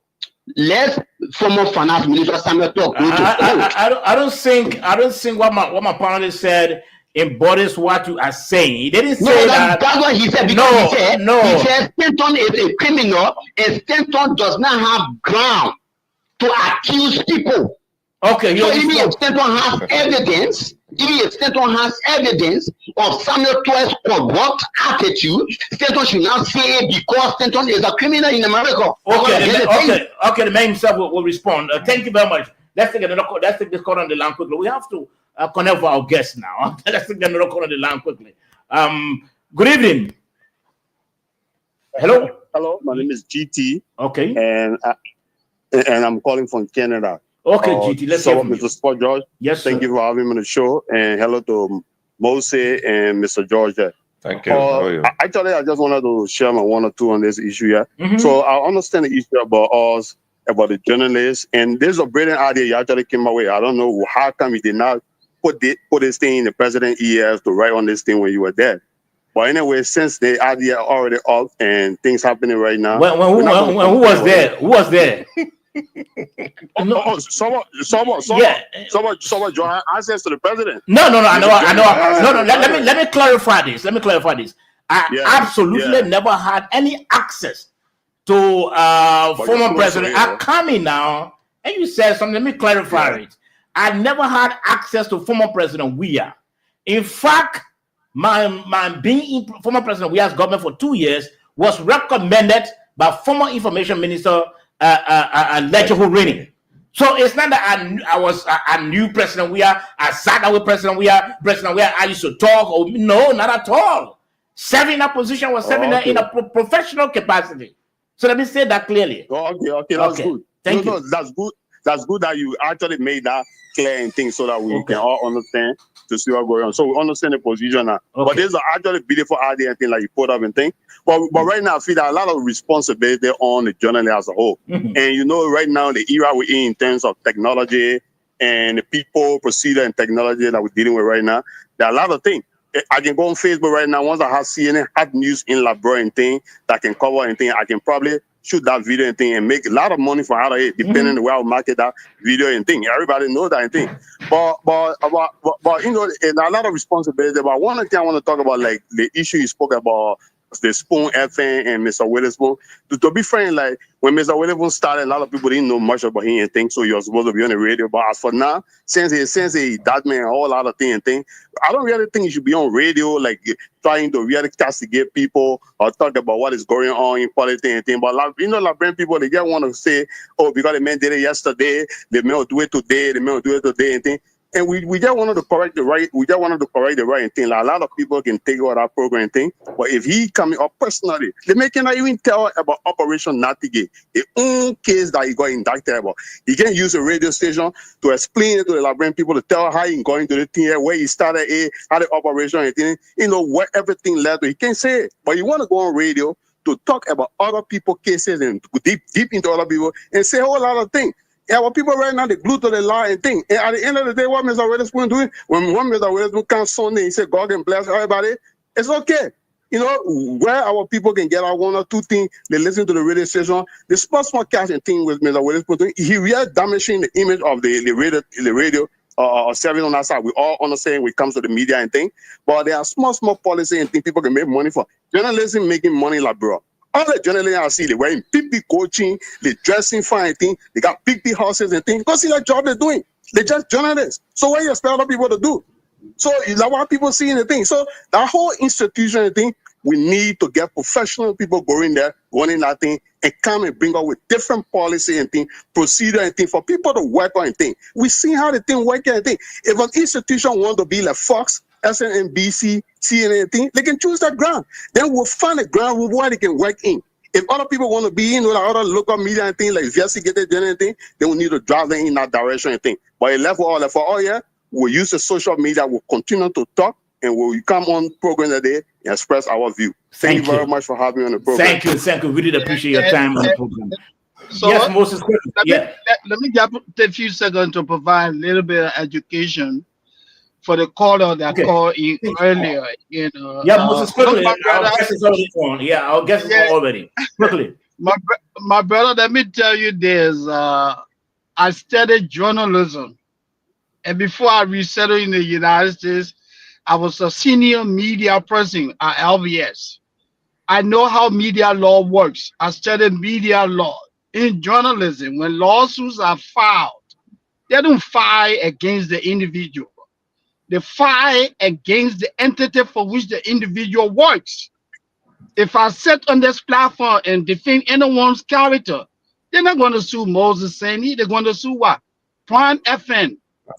let former finance minister Samuel talk go to court. I don't think what my panelist said embodies what you are saying. He didn't No, say that's what he said. Because he said Stanton is a criminal and Stanton does not have ground to accuse people. Okay, So even if Stanton has evidence, of Samuel Tour's corrupt attitude, Stanton should not say because Stanton is a criminal in America. Okay, the man himself will respond. Thank you very much. Let's take this call on the line quickly. We have to connect with our guests now. Let's take another call on the line quickly. Good evening. Hello. Hello, my name is GT. Okay. And I'm calling from Canada. Okay, GT, let's hear from you. Mr. Sport George. Yes, thank you for having me on the show. And hello to Mose and Mr. George. Thank you. How are you? Actually, I just wanted to share my one or two on this issue here. Mm-hmm. So I understand the issue about us, about the journalists. And there's a brilliant idea you actually came away. I don't know how come you did not put this thing in the president's ears to write on this thing when you were there. But anyway, since the idea already up and things happening right now. Who was there? Who was there? Someone join access to the president. No. I know. No. Let me clarify this. I absolutely never had any access to former president. I come in now, and you said something. Let me clarify it. I never had access to former President Weah. In fact, my being in former President Weah's government for 2 years was recommended by former Information Minister Ledger Horini. So it's not that I knew President Weah, I sat down with President Weah, I used to talk. No, not at all. Serving that position was serving in a professional capacity. So let me say that clearly. Okay, that's good. Thank you. That's good. That's good that you actually made that clear and things so that we can all understand to see what's going on. So we understand the position now. But there's actually beautiful idea and thing like you put up and thing. But right now I feel that a lot of responsibility on the journalist as a whole. Mm-hmm. And right now the era we're in terms of technology and the people, procedure and technology that we're dealing with right now, there are a lot of things. I can go on Facebook right now. Once I have CNN hot news in Labrador and thing that can cover anything, I can probably shoot that video and thing and make a lot of money from out of it, depending on the way I market that video and thing. Everybody know that and thing. But and a lot of responsibility. But one thing I want to talk about, like the issue you spoke about, the Spoon FM and Mr. Witherspoon. To be frank, like when Mr. Witherspoon started, a lot of people didn't know much about him and things, so you're supposed to be on the radio. But as for now, since he that man, a whole lot of thing and thing, I don't really think you should be on radio, like trying to really castigate people or talk about what is going on in politics and thing. But Liberian people, they just want to say, oh, because the man did it yesterday, the man will do it today, and thing. And we just wanted to correct the right. We just wanted to correct the right thing. Like a lot of people can take over that program thing, but if he coming up personally, they may cannot even tell about Operation Natigate, the own case that he got indicted about. He can use a radio station to explain it to the Liberian people, to tell how he going to the thing, where he started, how the operation and thing, where everything led to. He can't say it, but you want to go on radio to talk about other people's cases and go deep into other people and say a whole lot of things. Yeah, well, people right now, they glue to the lie and thing. And at the end of the day, what Mr. Witherspoon doing, when Mr. Witherspoon comes Sunday, he said, God can bless everybody, it's okay. Where our people can get out one or two things, they listen to the radio station. The small cash and thing with Mr. Witherspoon, he really damaging the image of the radio service on that side. We all understand when it comes to the media and thing. But there are small policy and things people can make money for. Journalism making money like, bro. All the journalists I see, they wearing big coaching, they dressing fine thing, they got big houses and things. Go see that job they're doing. They just journalists. So what you expect other people to do? So is that what people see in the thing? So that whole institutional thing, we need to get professional people going there, running that thing, and come and bring up with different policy and thing, procedure and thing for people to work on and thing. We see how the thing works and thing. If an institution want to be like Fox, SNBC, CNN thing, they can choose that ground. Then we'll find a ground where they can work in. If other people want to be in with other local media and thing like investigated and thing, then we need to drive them in that direction and thing. But it left for all, oh yeah, we'll use the social media, we'll continue to talk, and we'll come on program today and express our view. Thank you very much for having me on the program. Thank you. We really appreciate your time on the program. So yes, Moses. Let me take a few seconds to provide a little bit of education for the caller that called in earlier. You know. Yeah, Moses, quickly. Our guest is already on. Yeah, our guest is already. Quickly. My brother, let me tell you this. I studied journalism. And before I resettled in the United States, I was a senior media person at LBS. I know how media law works. I studied media law. In journalism, when lawsuits are filed, they don't file against the individual. They file against the entity for which the individual works. If I sit on this platform and defend anyone's character, they're not going to sue Moses Sani. They're going to sue what? Prime FM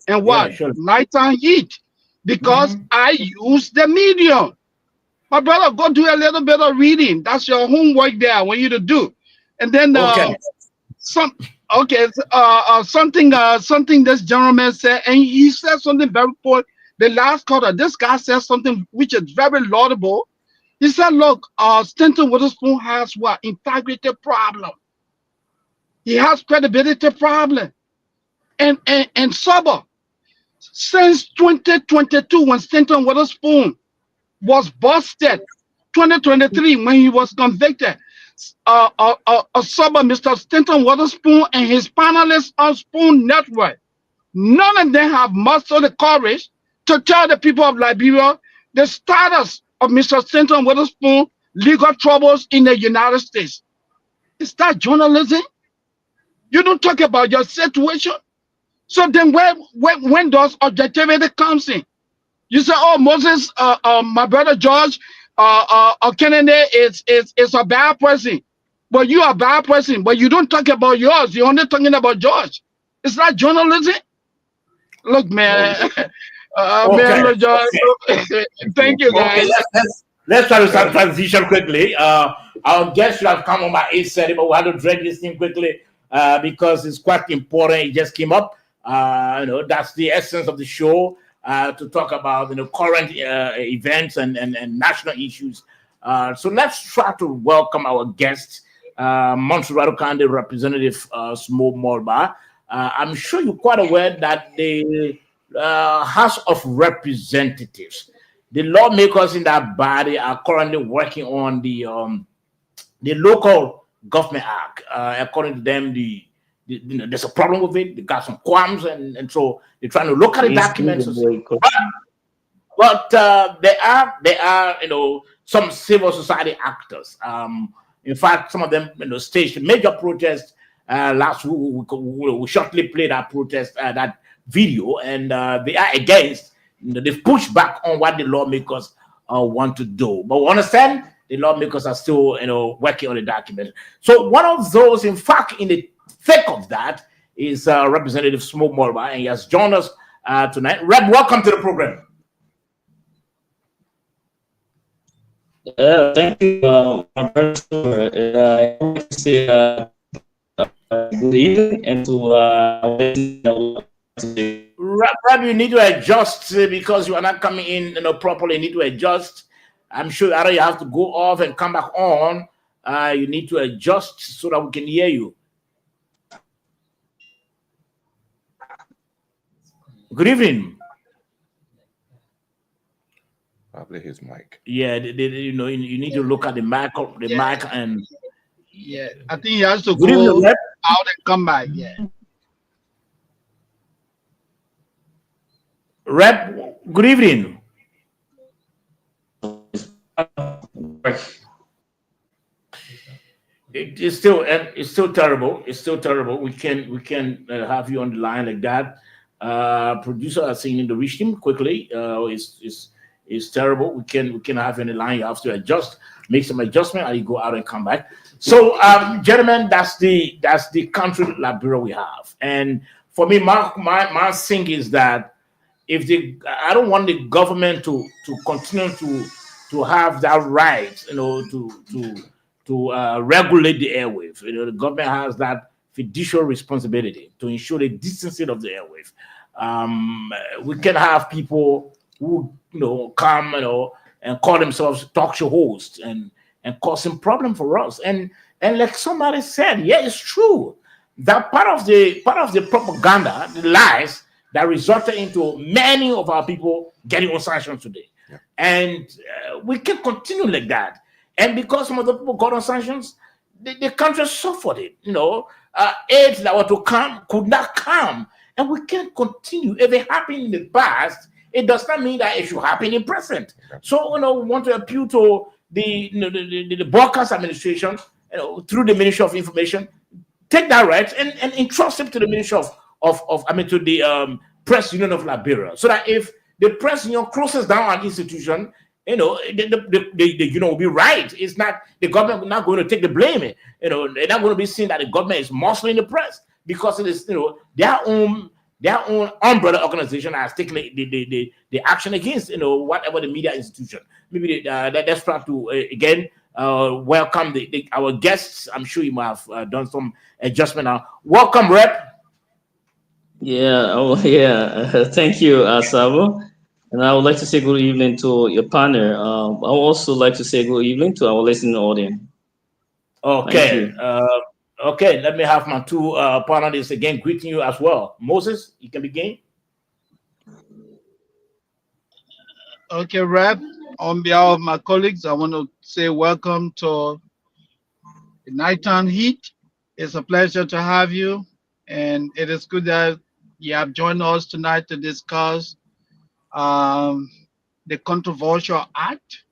and what? Yeah, sure. Nighttime Heat. Because I use the medium. My brother, go do a little bit of reading. That's your homework there. I want you to do. And then something this gentleman said, and he said something very important. The last quarter, this guy said something which is very laudable. He said, look, Stanton Witherspoon has what? Integrity problem. He has credibility problem. And sober. Since 2022, when Stanton Witherspoon was busted, 2023, when he was convicted, sober Mr. Stanton Witherspoon and his panelists on Spoon Network, none of them have mustered the courage to tell the people of Liberia the status of Mr. Stanton Witherspoon legal troubles in the United States. Is that journalism? You don't talk about your situation. So then when does objectivity comes in? You say, oh, Moses, my brother George, Kennedy is a bad person. But you are a bad person, but you don't talk about yours. You're only talking about George. Is that journalism? Look, man. Man, look, George. Thank you, guys. Okay, let's try to transition quickly. Our guest should have come on by 8:30, but we had to drag this thing quickly because it's quite important. It just came up. That's the essence of the show, to talk about current events and national issues. So let's try to welcome our guest, Montserrat County Representative Smo Molba. I'm sure you're quite aware that the House of Representatives, the lawmakers in that body, are currently working on the Local Government Act. According to them, there's a problem with it. They got some qualms, and so they're trying to look at the documents. But there are some civil society actors. In fact, some of them staged major protests last week. We shortly played that protest, that video, and they are against. They've pushed back on what the lawmakers want to do. But we understand the lawmakers are still working on the document. So one of those, in fact, in the thick of that is Representative Smo Molba, and he has joined us tonight. Reb, welcome to the program. Thank you, my brother. I want to say good evening and to Reb, you need to adjust because you are not coming in properly. You need to adjust. I'm sure either you have to go off and come back on. You need to adjust so that we can hear you. Good evening. Probably his mic. Yeah, you need to look at the mic, mic, and yeah, I think he has to go out and come back. Yeah. Rep, good evening. It's still terrible. It's still terrible. We can have you on the line like that. Producer are saying to reach him quickly. It's terrible. We can have you on the line. You have to adjust, make some adjustment, and you go out and come back. So, gentlemen, that's the country Liberia we have. And for me, my thing is that I don't want the government to continue to have that right, to regulate the airwave. The government has that fiduciary responsibility to ensure the decency of the airwave. We can have people who come and call themselves talk show hosts and causing problem for us. And like somebody said, yeah, it's true that part of the propaganda, the lies that resulted into many of our people getting on sanctions today. Yeah. And we can continue like that. And because some of the people got on sanctions, the country suffered it. Aids that were to come could not come. And we can't continue. If it happened in the past, it does not mean that it should happen in present. So, we want to appeal to the broadcast administration, through the Ministry of Information, take that right and entrust it to the Ministry to the Press Union of Liberia, so that if the press union closes down an institution, the union will be right. It's not the government not going to take the blame. They're not going to be seen that the government is muscling the press, because it is their own umbrella organization has taken the action against whatever the media institution. Maybe let's try to again welcome our guests. I'm sure you might have done some adjustment now. Welcome, Rep. Yeah. Oh, yeah. Thank you, Sabo. And I would like to say good evening to your partner. I would also like to say good evening to our listening audience. Okay. Okay. Let me have my two panelists again greeting you as well. Moses, you can begin. Okay, Rep. On behalf of my colleagues, I want to say welcome to the Nighttime Heat. It's a pleasure to have you, and it is good that you have joined us tonight to discuss the controversial act,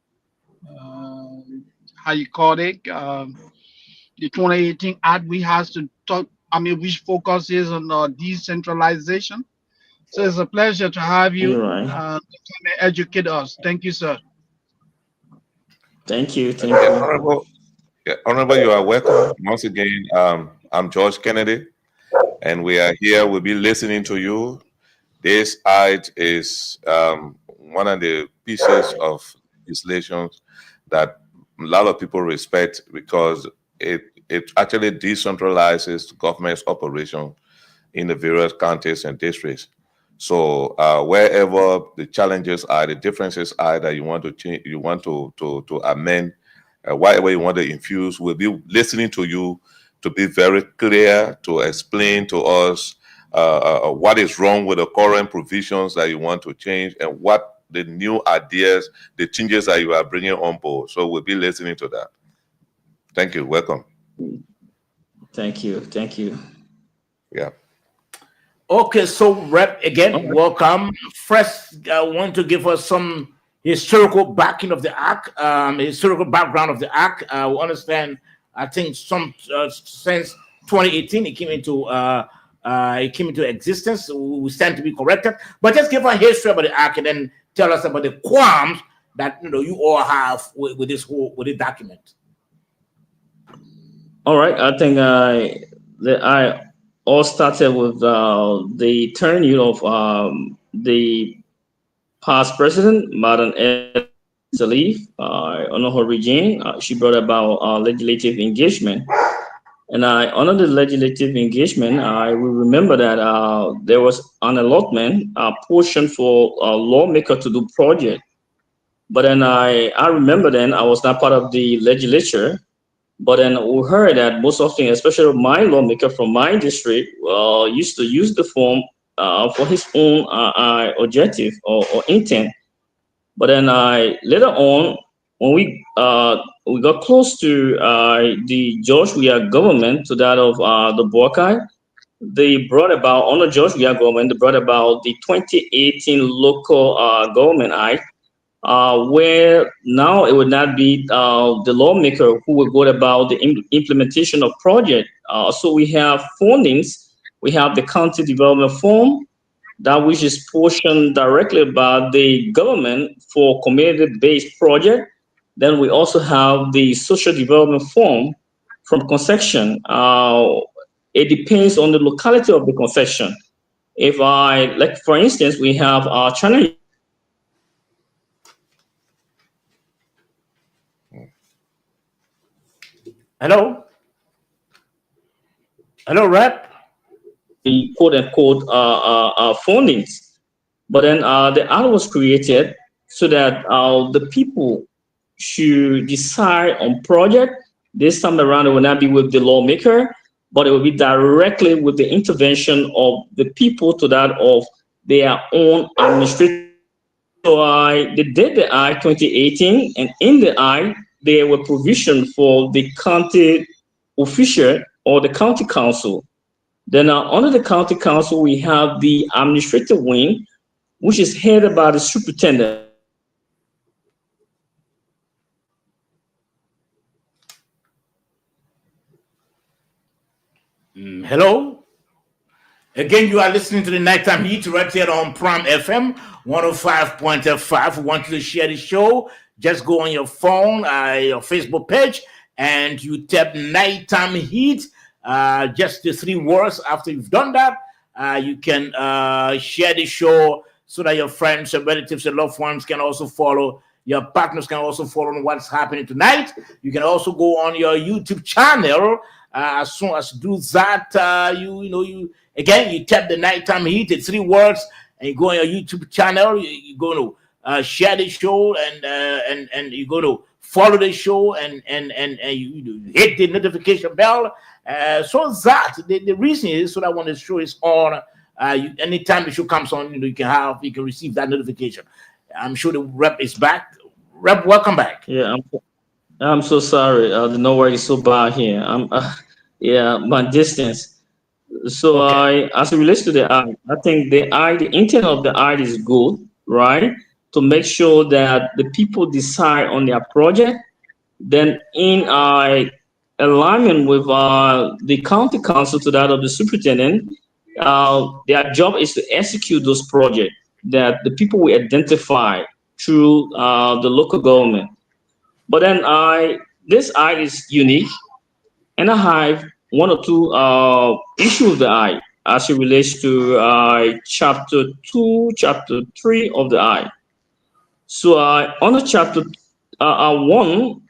how you call it, the 2018 act we have to talk, which focuses on decentralization. So it's a pleasure to have you to come and educate us. Thank you, sir. Thank you. Honorable, you are welcome. Once again, I'm George Kennedy, and we are here. We'll be listening to you. This act is one of the pieces of legislation that a lot of people respect, because it actually decentralizes government's operation in the various counties and districts. So wherever the challenges are, the differences are that you want to change, you want to amend, whatever you want to infuse, we'll be listening to you to be very clear, to explain to us what is wrong with the current provisions that you want to change, and what the new ideas, the changes that you are bringing on board. So we'll be listening to that. Thank you. Welcome. Thank you. Yeah. Okay, so Rep, again, welcome. First, I want to give us some historical backing of the act, historical background of the act. We understand, I think, since 2018 it came into existence. We stand to be corrected, but just give a history about the act and then tell us about the qualms that you all have with this document. All right, I think I all started with the tenure of the past president, Madam Salif, under her regime. She brought about legislative engagement. And under the legislative engagement, we remember that there was an allotment portion for a lawmaker to do project. But then I remember then I was not part of the legislature. But then we heard that most often, especially my lawmaker from my district, used to use the form for his own objective or intent. But then later on, when we got close to the George Weah government, to that of the Borkai, they brought about, under George Weah government, they brought about the 2018 Local Government Act, where now it would not be the lawmaker who will go about the implementation of project. So we have fundings. We have the county development fund, that which is portioned directly by the government for community-based project. Then we also have the social development fund from concession. It depends on the locality of the concession. If like for instance, we have China. Hello, Rep. The quote unquote fundings, but then the act was created so that the people should decide on project. This time around, it will not be with the lawmaker, but it will be directly with the intervention of the people to that of their own administration. So they did the Act 2018, and in the Act, there were provision for the county official or the county council. Then under the county council, we have the administrative wing, which is headed by the superintendent. Hello. Again, you are listening to the Nighttime Heat right here on Prime FM 105.5. We want you to share the show. Just go on your phone, your Facebook page, and you tap Nighttime Heat. Just the 3 words. After you've done that, you can share the show so that your friends, your relatives, your loved ones can also follow. Your partners can also follow what's happening tonight. You can also go on your YouTube channel. As soon as you do that, you tap the Nighttime Heat. It's 3 words, and you go on your YouTube channel. You're going to share the show, and you're going to follow the show, and you hit the notification bell. So that the reason is so that when the show is on, anytime the show comes on, you can receive that notification. I'm sure the Rep is back. Rep, welcome back. Yeah, I'm so sorry. The network is so bad here. My distance. So Okay. as it relates to the eye, I think the intent of the eye is good, right? To make sure that the people decide on their project. Then in alignment with the county council to that of the superintendent, their job is to execute those projects that the people will identify through the local government. But then this eye is unique, and I have 1 or 2 issues with the eye as it relates to chapter 2, chapter 3 of the eye. So under chapter 1,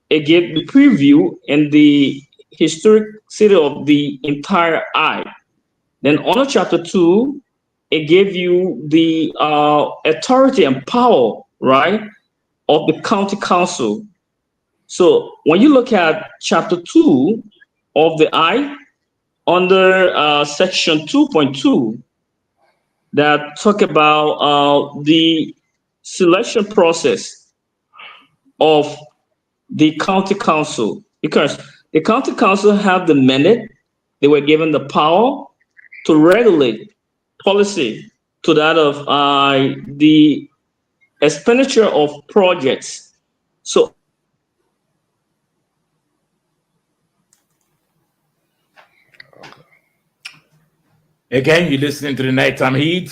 it gave the preview and the historic city of the entire eye. Then under chapter 2, it gave you the authority and power, right, of the county council. So when you look at chapter 2 of the eye, under section 2.2, that talk about the selection process of the county council, because the county council have the mandate, they were given the power to regulate policy to that of the expenditure of projects. So again, you're listening to the Nighttime Heat.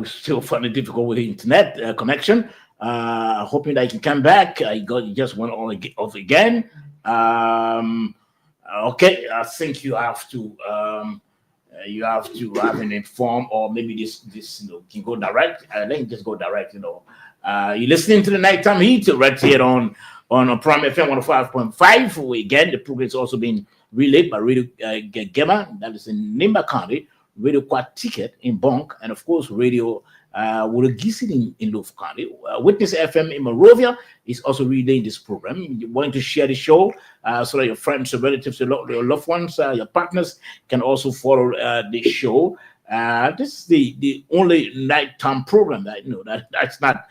Still finding it difficult with the internet connection. Hoping that you can come back. You just went on off again. Okay, I think you have to have an inform, or maybe this can go direct. Let me just go direct. You're listening to the Nighttime Heat right here on Prime FM 105.5. Again, the program is also being relayed by Radio Gema, that is in Nimba County, Radio Quad Ticket in Bonk, and of course Radio Wurugisi in Louf County. Witness FM in Monrovia is also relaying this program. You want to share the show so that your friends, your relatives, your loved ones, your partners can also follow the show. This is the only nighttime program that's not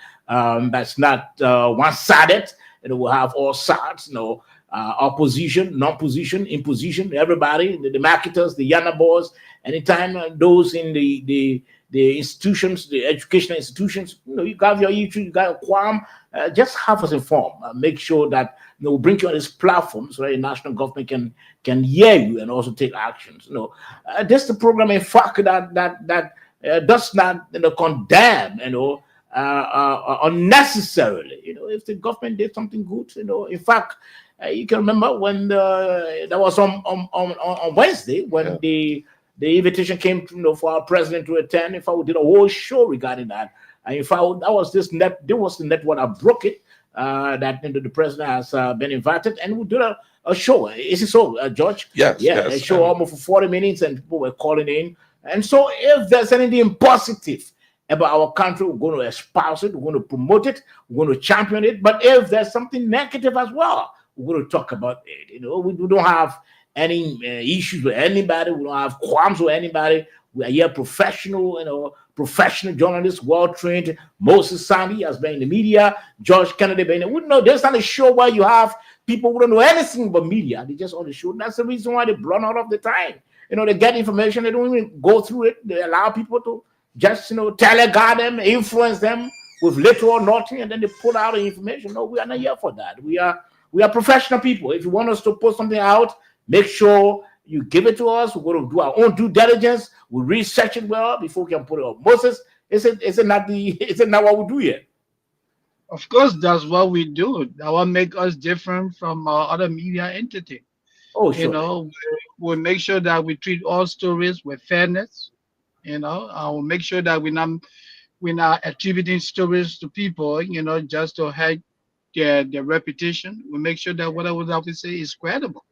one-sided. We'll have all sides, opposition, non-position, imposition, everybody, the marketers, the Yana boys, anytime those in the institutions, the educational institutions. You have your YouTube, you got a Quam. Just have us informed. Make sure that we bring you on these platforms where the national government can hear you and also take actions. This is the program, in fact, that does not condemn unnecessarily. If the government did something good, in fact, you can remember when that was on Wednesday when the invitation came for our president to attend. In fact, we did a whole show regarding that. And in fact, that was the network that broke it. That the president has been invited, and we did a show. Is it so, George? Yes. A show almost for 40 minutes, and people were calling in. And so, if there's anything positive about our country, we're going to espouse it, we're going to promote it, we're going to champion it. But if there's something negative as well, we're going to talk about it. We don't have any issues with anybody. We don't have qualms with anybody. We are here professional journalists, well trained. Moses Sandy has been in the media. George Kennedy been in. We know there's not a show where you have people who don't know anything about media. They just on the show. That's the reason why they run out of the time. They get information. They don't even go through it. They allow people to just teleguide them, influence them with little or nothing, and then they pull out the information. No, we are not here for that. We are professional people. If you want us to put something out, make sure you give it to us. We're going to do our own due diligence. We research it well before we can put it up. Moses, is it not what we do here? Of course, that's what we do. That will make us different from other media entity. Oh, sure. We'll make sure that we treat all stories with fairness. We'll make sure that we're not attributing stories to people, just to hurt their reputation. We'll make sure that whatever that we say is credible,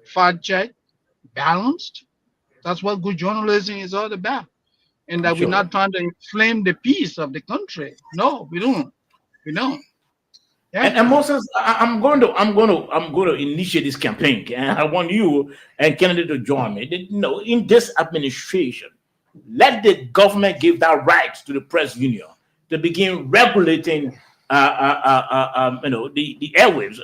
fact check, balanced. That's what good journalism is all about. And that we're not trying to inflame the peace of the country. No, we don't. Yeah. And Moses, I'm going to initiate this campaign, and I want you and Kennedy to join me. In this administration, let the government give that right to the press union to begin regulating, the airwaves.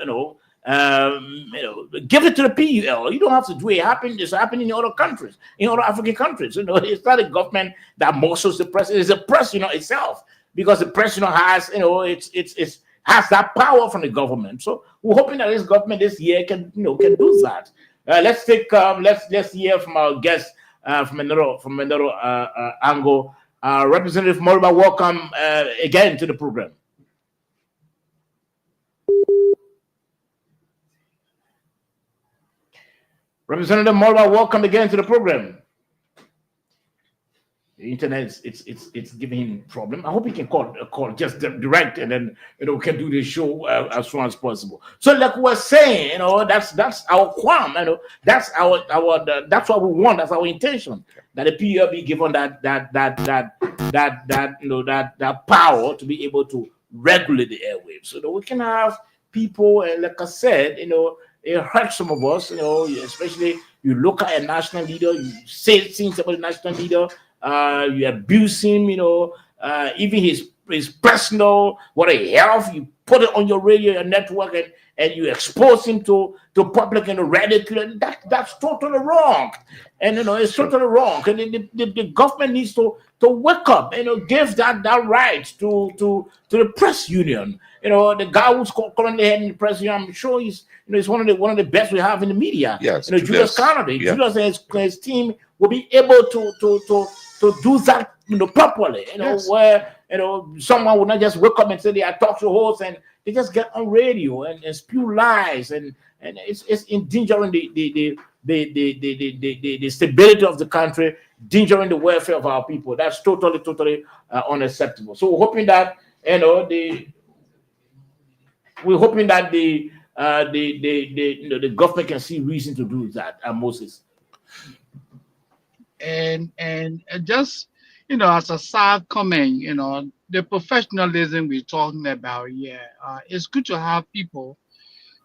Give it to the PUL. You don't have to do it. It's happening in other countries, in other African countries. It's not a government that muscles the press. It's the press, itself, because the press, has, it's has that power from the government. So we're hoping that this government this year can do that. Let's hear from our guest from another angle. Representative Moriba, welcome again to the program. Representative Moriba, welcome again to the program. The internet it's giving him problem. I hope he can call just direct, and then we can do the show as soon as possible. So like we're saying, that's our qualm. That's that's what we want. That's our intention. That the PUL be given that power to be able to regulate the airwaves, so that we can have people. And like I said, it hurts some of us. Especially you look at a national leader, you say things about the national leader. You abuse him, even his personal, what a health, you put it on your radio, your network, and you expose him to public and ridicule. That's totally wrong. And it's totally wrong. And the government needs to wake up, give that right to the press union. The guy who's currently heading the press union, I'm sure he's one of the best we have in the media. Yes, Julius Carnaby. Yeah. Julius and his team will be able to do that properly. Yes. Where someone will not just wake up and say they are talk show hosts, and they just get on radio and spew lies, and it's endangering the stability of the country, endangering the welfare of our people. That's totally unacceptable. So we're hoping that the government can see reason to do that. Moses. And just as a side comment, the professionalism we're talking about here, it's good to have people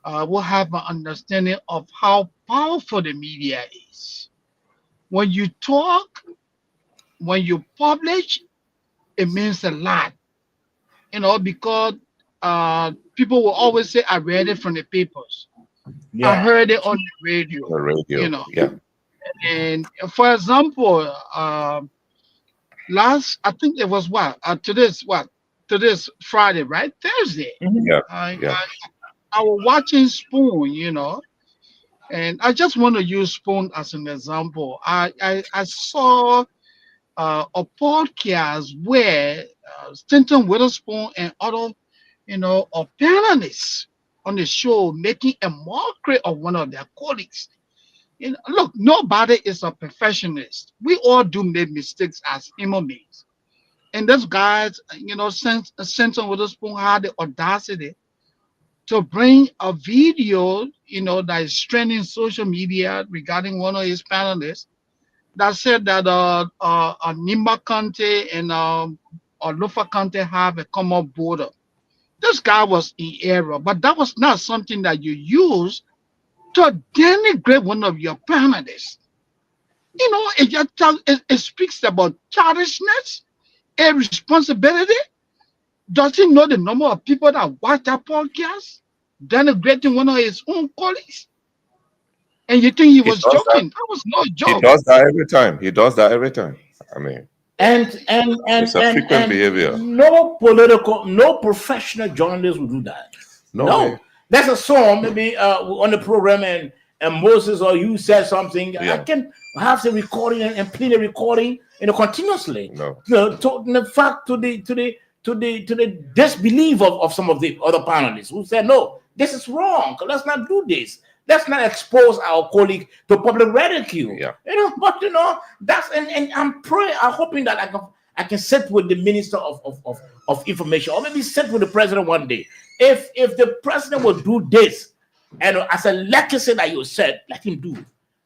who have an understanding of how powerful the media is. When you talk, when you publish, it means a lot, because people will always say, I read it from the papers. Yeah. I heard it on the radio. Yeah. And for example, I think it was today's Friday, right? Thursday. Yeah, I, yeah. I was watching Spoon, and I just want to use Spoon as an example. I saw a podcast where Stanton Witherspoon and other, panelists on the show making a mockery of one of their colleagues. Look, nobody is a perfectionist. We all do make mistakes as human beings. And those guys, Stanton Witherspoon had the audacity to bring a video, that is trending social media regarding one of his panelists that said that Nimba County and Lofa County have a common border. This guy was in error, but that was not something that you use to denigrate one of your panelists. It speaks about childishness, irresponsibility. Does he know the number of people that watch that podcast, denigrating one of his own colleagues? And you think he was joking? That was no joke. He does that every time. He does that every time. I mean, it's a frequent behavior. No professional journalist would do that. No. There's a song maybe on the program and Moses or you said something. Yeah. I can have the recording and play the recording, continuously. No. The fact to the disbelief of some of the other panelists who said, no, this is wrong. Let's not do this. Let's not expose our colleague to public ridicule. Yeah. But that's and I'm hoping that I can sit with the minister of information, or maybe sit with the president one day. If the president will do this, and as a legacy that you said, let him do.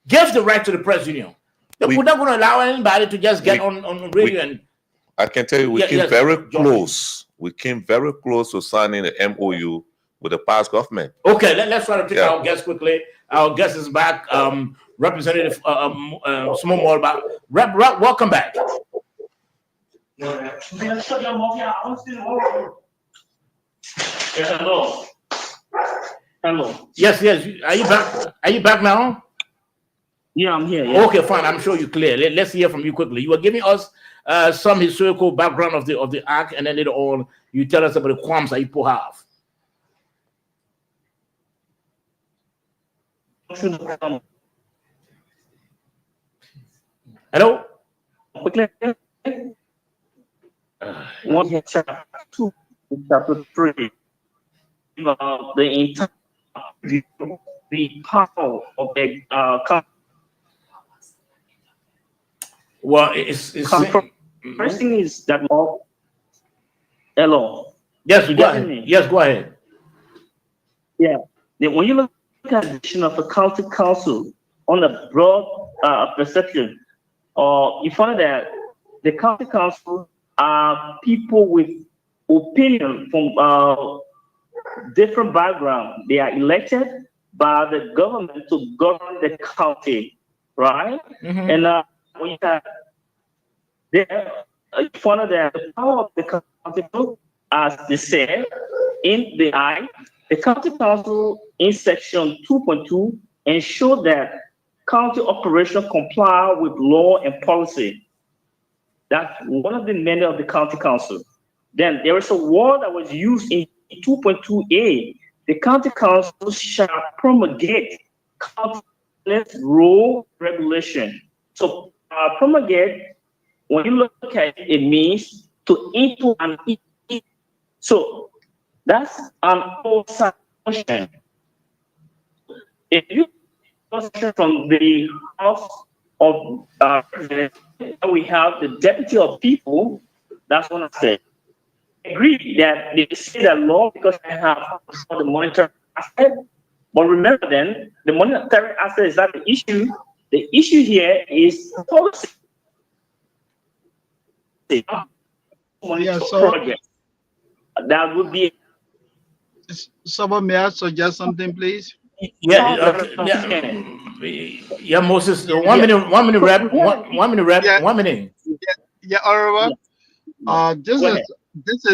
Give the right to the press union. We're not going to allow anybody to just get on radio I can tell you, we came very close. We came very close to signing the MOU with the past government. Okay, let's try to take our guest quickly. Our guest is back. Representative Small Mall, welcome back. Hello. Hello. Yes. Are you back? Are you back now? Yeah, I'm here. Yeah. Okay, fine. I'm sure you're clear. Let's hear from you quickly. You were giving us some historical background of the act, and then later on, you tell us about the qualms that people have. Hello? Quickly. Chapter 2, chapter 3. The power of the well, it's first thing is that hello. Yes, go ahead. Yes, go ahead. Yeah. When you look at the position of a county council on a broad perception, you find that the county council are people with opinion from different background. They are elected by the government to govern the county, right? Mm-hmm. And when you have you find that the power of the county, as they say in the county council in section 2.2 ensure that county operation comply with law and policy. That's one of the mandate of the county council. Then there is a word that was used in 2.2a. The county council shall promulgate county rule regulation. So promulgate, when you look at it, it means to into an so that's an outside question. If you from the House of we have the Deputy of People, that's what I say. Agree that they say that law because I have the monetary aspect. But remember then, the monetary aspect is not the issue. The issue here is policy. Yeah, so project. That would be. Someone may I suggest something, please? Yeah, Moses. 1 minute, 1 minute rep. 1 minute rep. Yeah. 1 minute. Yeah, Honorable. This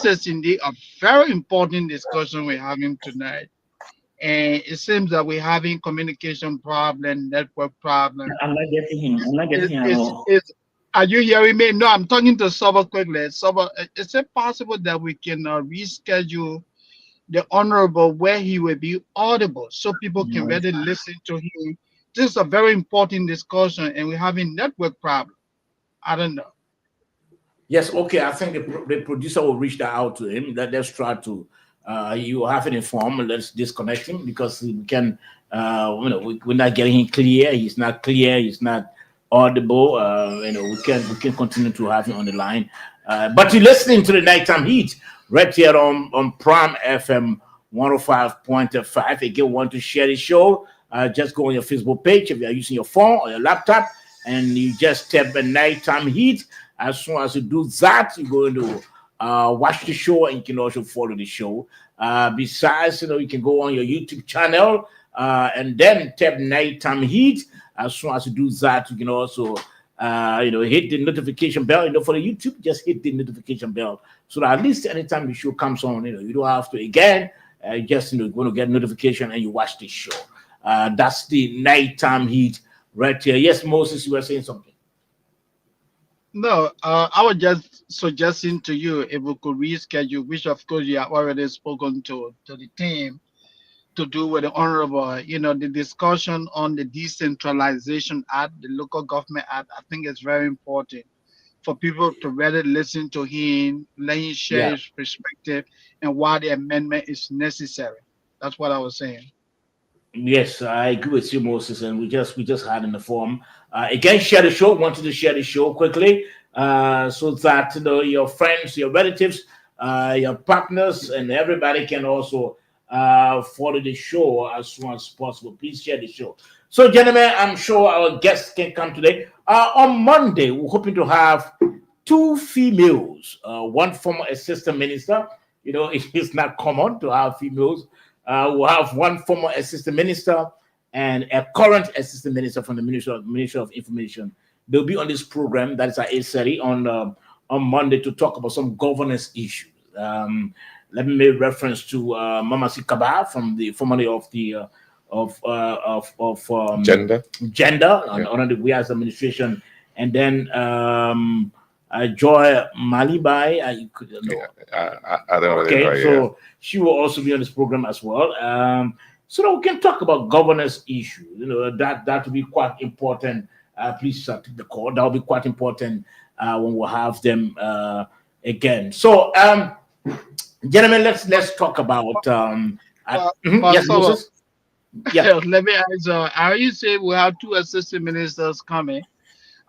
is indeed a very important discussion we're having tonight, and it seems that we're having communication problem, network problem. I'm not getting him. I'm not getting him. Are you hearing me? No, I'm talking to Sober quickly. Sober, is it possible that we can reschedule the honorable where he will be audible so people can really listen to him? This is a very important discussion, and we're having network problem. I don't know. Yes, okay. I think the producer will reach out to him. Let's try to. You have it informed. Let's disconnect him because we can. We're not getting him clear. He's not clear. He's not audible. We can continue to have him on the line. But you're listening to the Nighttime Heat right here on Prime FM 105.5. If you want to share the show, just go on your Facebook page if you're using your phone or your laptop, and you just tap the Nighttime Heat. As soon as you do that, you're going to watch the show, and you can also follow the show. Besides, you can go on your YouTube channel and then tap Nighttime Heat. As soon as you do that, you can also hit the notification bell. For the YouTube, just hit the notification bell so that at least anytime the show comes on, you don't have to again. Just you're going to get notification and you watch the show. That's the Nighttime Heat right here. Yes, Moses, you were saying something. No, I was just suggesting to you if we could reschedule, which of course you have already spoken to the team to do with the honorable, the discussion on the Decentralization Act, the Local Government Act. I think it's very important for people to really listen to him, let him share his perspective and why the amendment is necessary. That's what I was saying. Yes, I agree with you, Moses, and we just had in the form. Again, share the show. Wanted to share the show quickly, so that your friends, your relatives, your partners, and everybody can also follow the show as soon as possible. Please share the show. So, gentlemen, I'm sure our guests can come today. On Monday, we're hoping to have two females, one former assistant minister. It's not common to have females. We'll have one former assistant minister and a current assistant minister from the Ministry of Information. They'll be on this program that is at 8:30 on Monday to talk about some governance issues. Let me make reference to Mama Sikaba from the formerly of the gender under the WIAS administration, and then Joy Malibai. I don't know. Okay, so she will also be on this program as well. So that we can talk about governance issues. That will be quite important. Please take the call. That will be quite important when we have them again. So, gentlemen, let's talk about. Yes, Moses? Yeah. Let me ask. Are you saying we have two assistant ministers coming?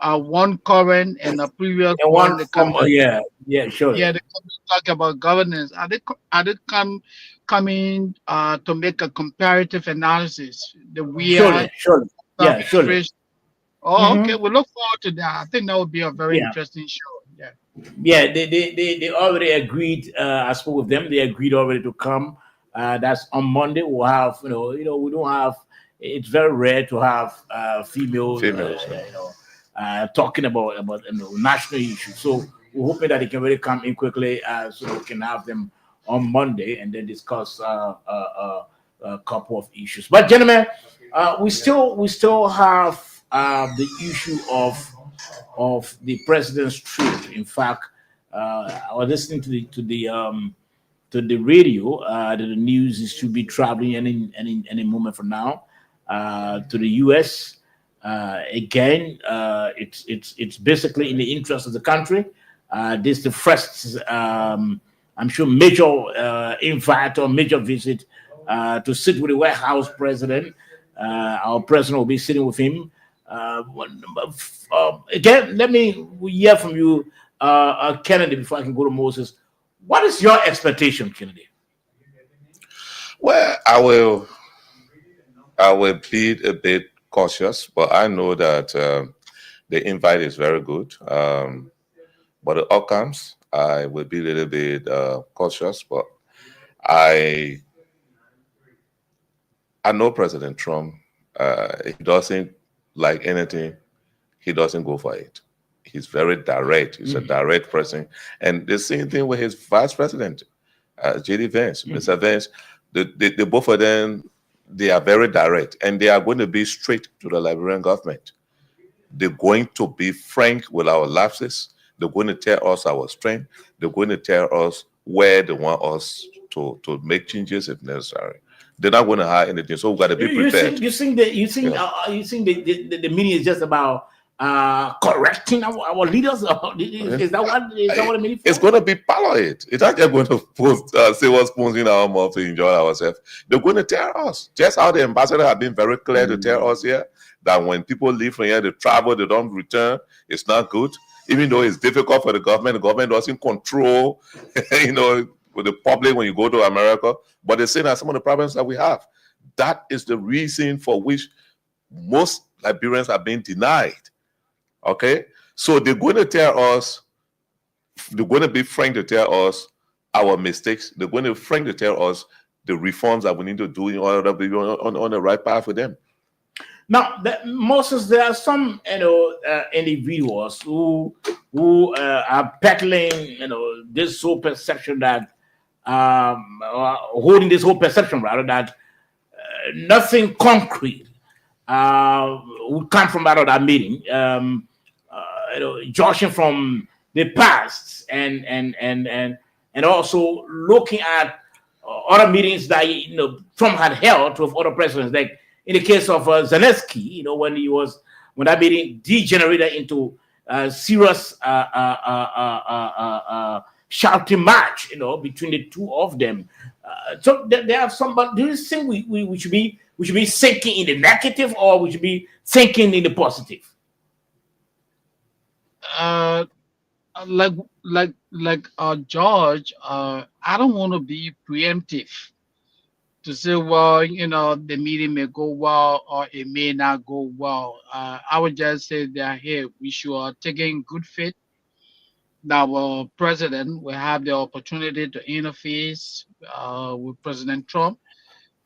One current and a previous and one former. Yeah, sure. Yeah, they come to talk about governance. Are they coming to make a comparative analysis? Sure. Yeah, sure. Oh, okay. We look forward to that. I think that would be a very interesting show. Yeah. They already agreed. I spoke with them. They agreed already to come. That's on Monday. We'll have we don't have. It's very rare to have females. Talking about national issues. So we're hoping that they can really come in quickly so we can have them on Monday and then discuss a couple of issues. But gentlemen, we still have the issue of the president's trip. In fact, I was listening to the radio that the news is to be traveling any moment from now to the U.S. Again, it's basically in the interest of the country. This is the first, I'm sure, major invite or major visit to sit with the White House president. Our president will be sitting with him. Again, let me hear from you, Kennedy, before I can go to Moses. What is your expectation, Kennedy? Well, I will be a bit cautious, but I know that the invite is very good. But the outcomes, I will be a little bit cautious. But I know President Trump. He doesn't like anything. He doesn't go for it. He's very direct. He's a direct person. And the same thing with his vice president, J.D. Vance, Mr. Vance. The both of them, they are very direct, and they are going to be straight to the Liberian government. they're going to be frank with our lapses. They're going to tell us our strength. They're going to tell us where they want us to make changes if necessary. They're not going to hide anything, so we've got to be prepared. You think the meeting is just about correcting our leaders? Is that what the meeting? It's going to be part of it. It's not just going to put silver spoons in our mouth to enjoy ourselves. They're going to tell us, just how the ambassador have been very clear to tell us here, that when people leave from here, they travel, they don't return. It's not good. Even though it's difficult for the government doesn't control, with the public when you go to America. But they're saying that some of the problems that we have, that is the reason for which most Liberians are being denied. Okay? So they're going to tell us, they're going to be frank to tell us our mistakes. They're going to be frank to tell us the reforms that we need to do in order to be on the right path with them. Now, Moses, there are some individuals who are peddling this whole perception that holding this whole perception rather that nothing concrete would come from out of that meeting. Judging from the past and also looking at other meetings that Trump had held with other presidents, like in the case of Zelensky, when that meeting degenerated into serious shouting match, between the two of them. So there are some. But do you think we should be thinking in the negative, or we should be thinking in the positive? George, I don't want to be preemptive to say, well, the meeting may go well or it may not go well. I would just say that here we should take in good faith that our president will have the opportunity to interface with President Trump.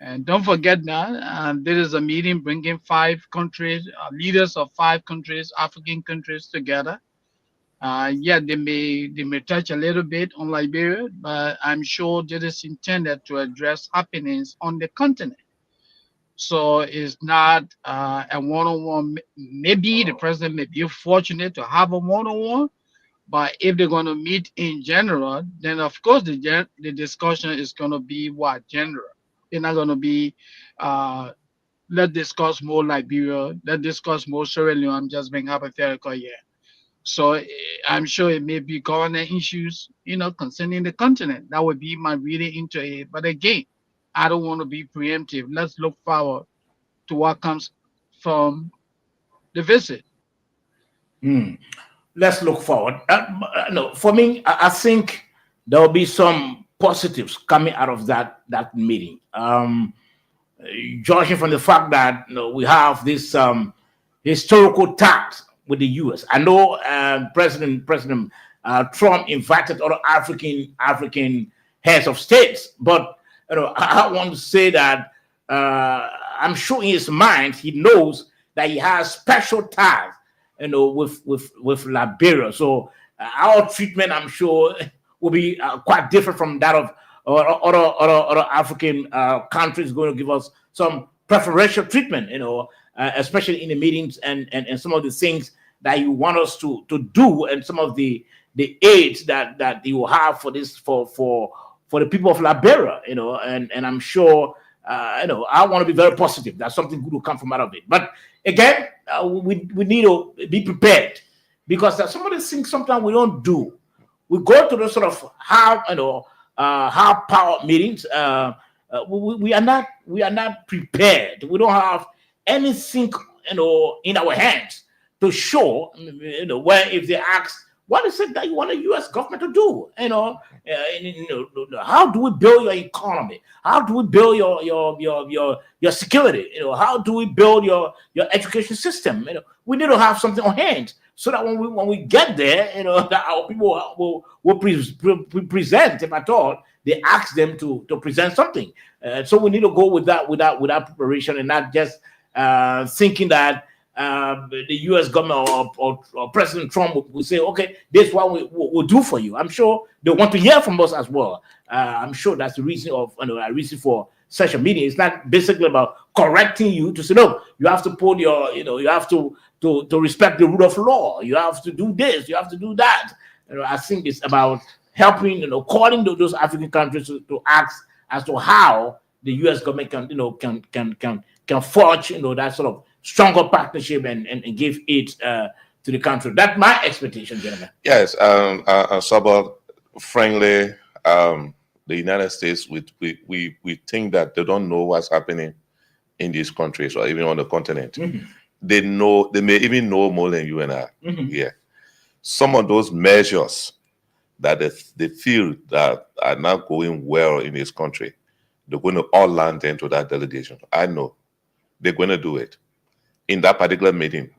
And don't forget that there is a meeting bringing 5 countries, leaders of 5 countries, African countries together. They may touch a little bit on Liberia, but I'm sure that is intended to address happenings on the continent. So it's not a one-on-one. Maybe the president may be fortunate to have a one-on-one, but if they're going to meet in general, then of course the discussion is going to be what general. They're not going to be let's discuss more Liberia, let's discuss more Sierra Leone. I'm just being hypothetical here. So I'm sure it may be governance issues, concerning the continent. That would be my reading into it. But again, I don't want to be preemptive. Let's look forward to what comes from the visit. Let's look forward. No, for me, I think there will be some positives coming out of that meeting. Judging from the fact that we have this historical tax with the U.S. I know President Trump invited other African heads of states, but I want to say that I'm sure in his mind he knows that he has special ties, with Liberia. So our treatment, I'm sure, will be quite different from that of other African countries. Going to give us some preferential treatment, especially in the meetings and some of the things that you want us to do, and some of the aids that you will have for this for the people of Liberia, and I'm sure I want to be very positive that something good will come from out of it. But again, we need to be prepared, because some of the things sometimes we don't do. We go to the sort of high power meetings. We are not prepared. We don't have anything in our hands to show where if they ask, what is it that you want the U.S. government to do? How do we build your economy? How do we build your security? How do we build your education system? We need to have something on hand, so that when we get there, that our people will present, if at all they ask them to present something. So we need to go with that preparation, and not just thinking that the U.S. government or President Trump will say, okay, this is what we'll do for you. I'm sure they want to hear from us as well. I'm sure that's the reason a reason for such a meeting. It's not basically about correcting you to say, no, you have to put you have to respect the rule of law. You have to do this. You have to do that. I think it's about helping, calling those African countries to ask as to how the U.S. government can forge, that sort of stronger partnership and give aid to the country. That's my expectation, gentlemen. Yes, Sabah, frankly, the United States, we think that they don't know what's happening in these countries or even on the continent. Mm-hmm. They may even know more than you and I. Mm-hmm. Yeah. Some of those measures that they feel that are not going well in this country, they're going to all land into that delegation. I know they're going to do it. In that particular meeting,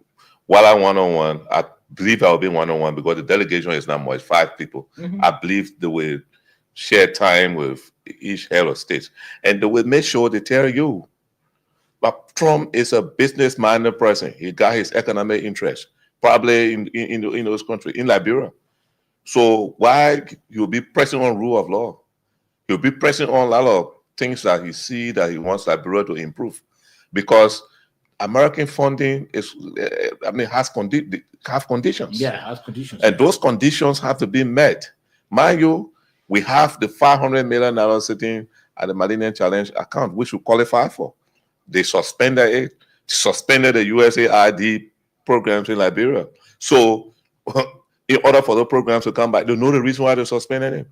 while I'm one-on-one, I believe I'll be one-on-one because the delegation is not much, 5 people. Mm-hmm. I believe they will share time with each head of state, and they will make sure they tell you. But Trump is a business-minded person. He got his economic interests probably in those countries, in Liberia. So why he'll be pressing on rule of law? He'll be pressing on a lot of things that he see that he wants Liberia to improve, because American funding has conditions. Yeah, has conditions. And those conditions have to be met. Mind you, we have the $500 million sitting at the Millennium Challenge account, which we qualify for. They suspended it, suspended the USAID programs in Liberia. So in order for the programs to come back, they know the reason why they suspended it.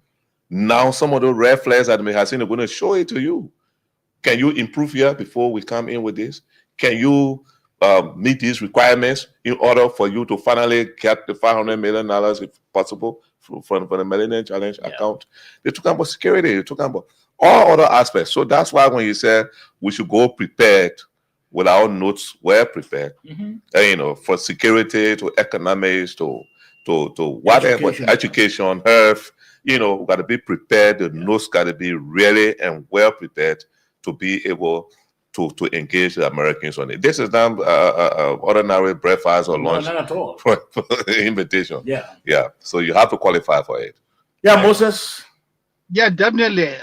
Now some of the red flags that may have seen are going to show it to you. Can you improve here before we come in with this? Can you meet these requirements in order for you to finally get the $500 million, if possible, from the Millennium Challenge account? They're talking about security. They're talking about all other aspects. So that's why when you said we should go prepared, with our notes well prepared, for security, to economics, to whatever, education, health, we got to be prepared. The notes got to be really and well prepared to be able to engage the Americans on it. This is not ordinary breakfast or lunch. No, not at all. For invitation. Yeah. So you have to qualify for it. Yeah, Moses. Yeah, definitely.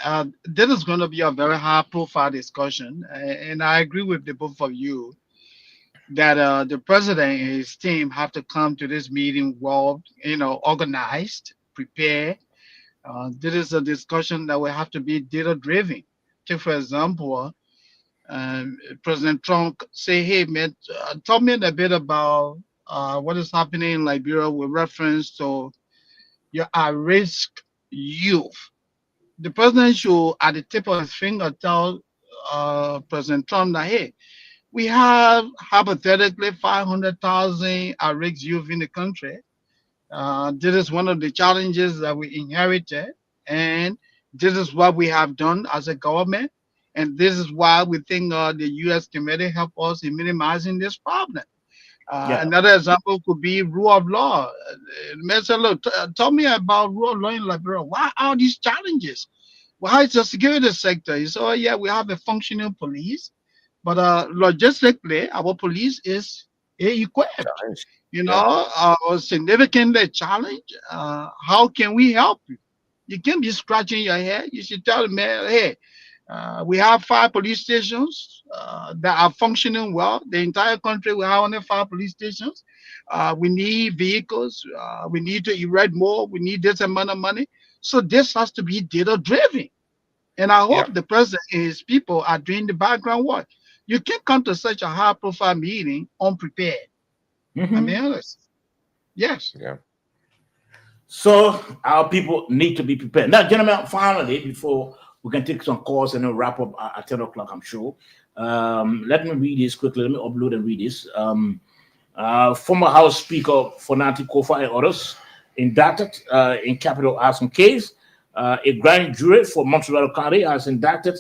This is going to be a very high-profile discussion, and I agree with the both of you that the president and his team have to come to this meeting well, organized, prepared. This is a discussion that will have to be data-driven. Take, for example, President Trump say, "Hey, man, tell me a bit about what is happening in Liberia with reference to your at-risk youth." The president should, at the tip of his finger, tell President Trump that, hey, we have hypothetically 500,000 at-risk youth in the country. This is one of the challenges that we inherited, and this is what we have done as a government, and this is why we think the U.S. can really help us in minimizing this problem. Another example could be rule of law. Mr. Look, tell me about rule of law in Liberia. Why are these challenges? Why is the security sector? You say, oh, yeah, we have a functioning police, but logistically, our police is equipped. Significantly challenged. How can we help you? You can't be scratching your head. You should tell the man, hey, we have 5 police stations that are functioning well. The entire country, we have only 5 police stations. We need vehicles. We need to erect more. We need this amount of money. So this has to be data-driven. And I hope the president and his people are doing the background work. You can't come to such a high-profile meeting unprepared. I mean, honest. Yes. Yeah. So our people need to be prepared. Now, gentlemen, finally, before we can take some calls and then wrap up at 10 o'clock, I'm sure. Let me read this quickly. Let me upload and read this. Former House Speaker Fonati Kofa and others indicted in capital arson case. A grand jury for Montreal County has indicted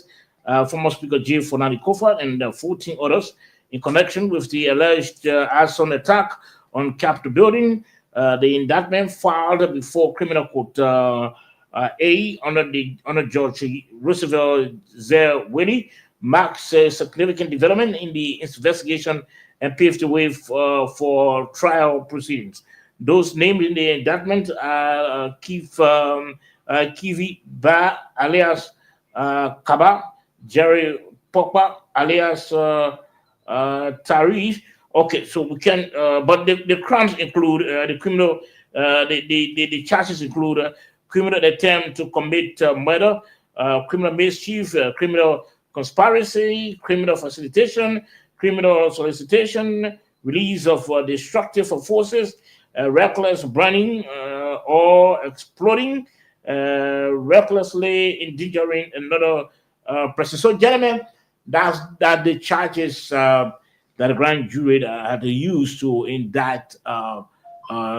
former Speaker J. Fonati Kofa and 14 others in connection with the alleged arson attack on Capitol building. The indictment filed before Criminal Court A under George Roosevelt Zell Winnie marks a significant development in the investigation and paved the way for trial proceedings. Those named in the indictment are Kivi Ba alias Kaba, Jerry Pokpa alias Tariq. Okay, so we can, but the crimes include the criminal, the charges include criminal attempt to commit murder, criminal mischief, criminal conspiracy, criminal facilitation, criminal solicitation, release of destructive forces, reckless burning or exploding, recklessly endangering another person. So, gentlemen, that the charges that the grand jury had to use to indict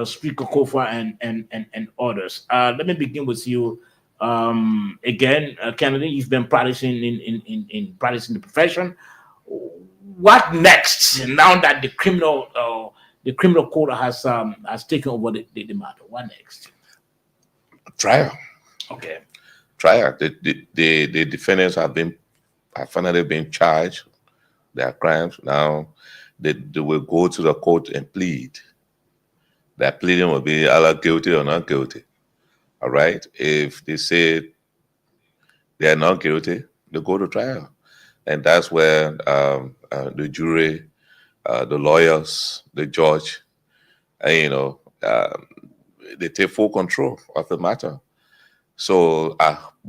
Speaker Kofa and others. Let me begin with you. Again, Kennedy, you've been practicing in practicing the profession. What next now that the criminal court has taken over the matter? What next? Trial. Okay. Trial. The defendants have finally been charged their crimes. Now they will go to the court and plead. Their pleading will be either guilty or not guilty. All right. If they say they are not guilty, they go to trial, and that's where the jury, the lawyers, the judge, they take full control of the matter. So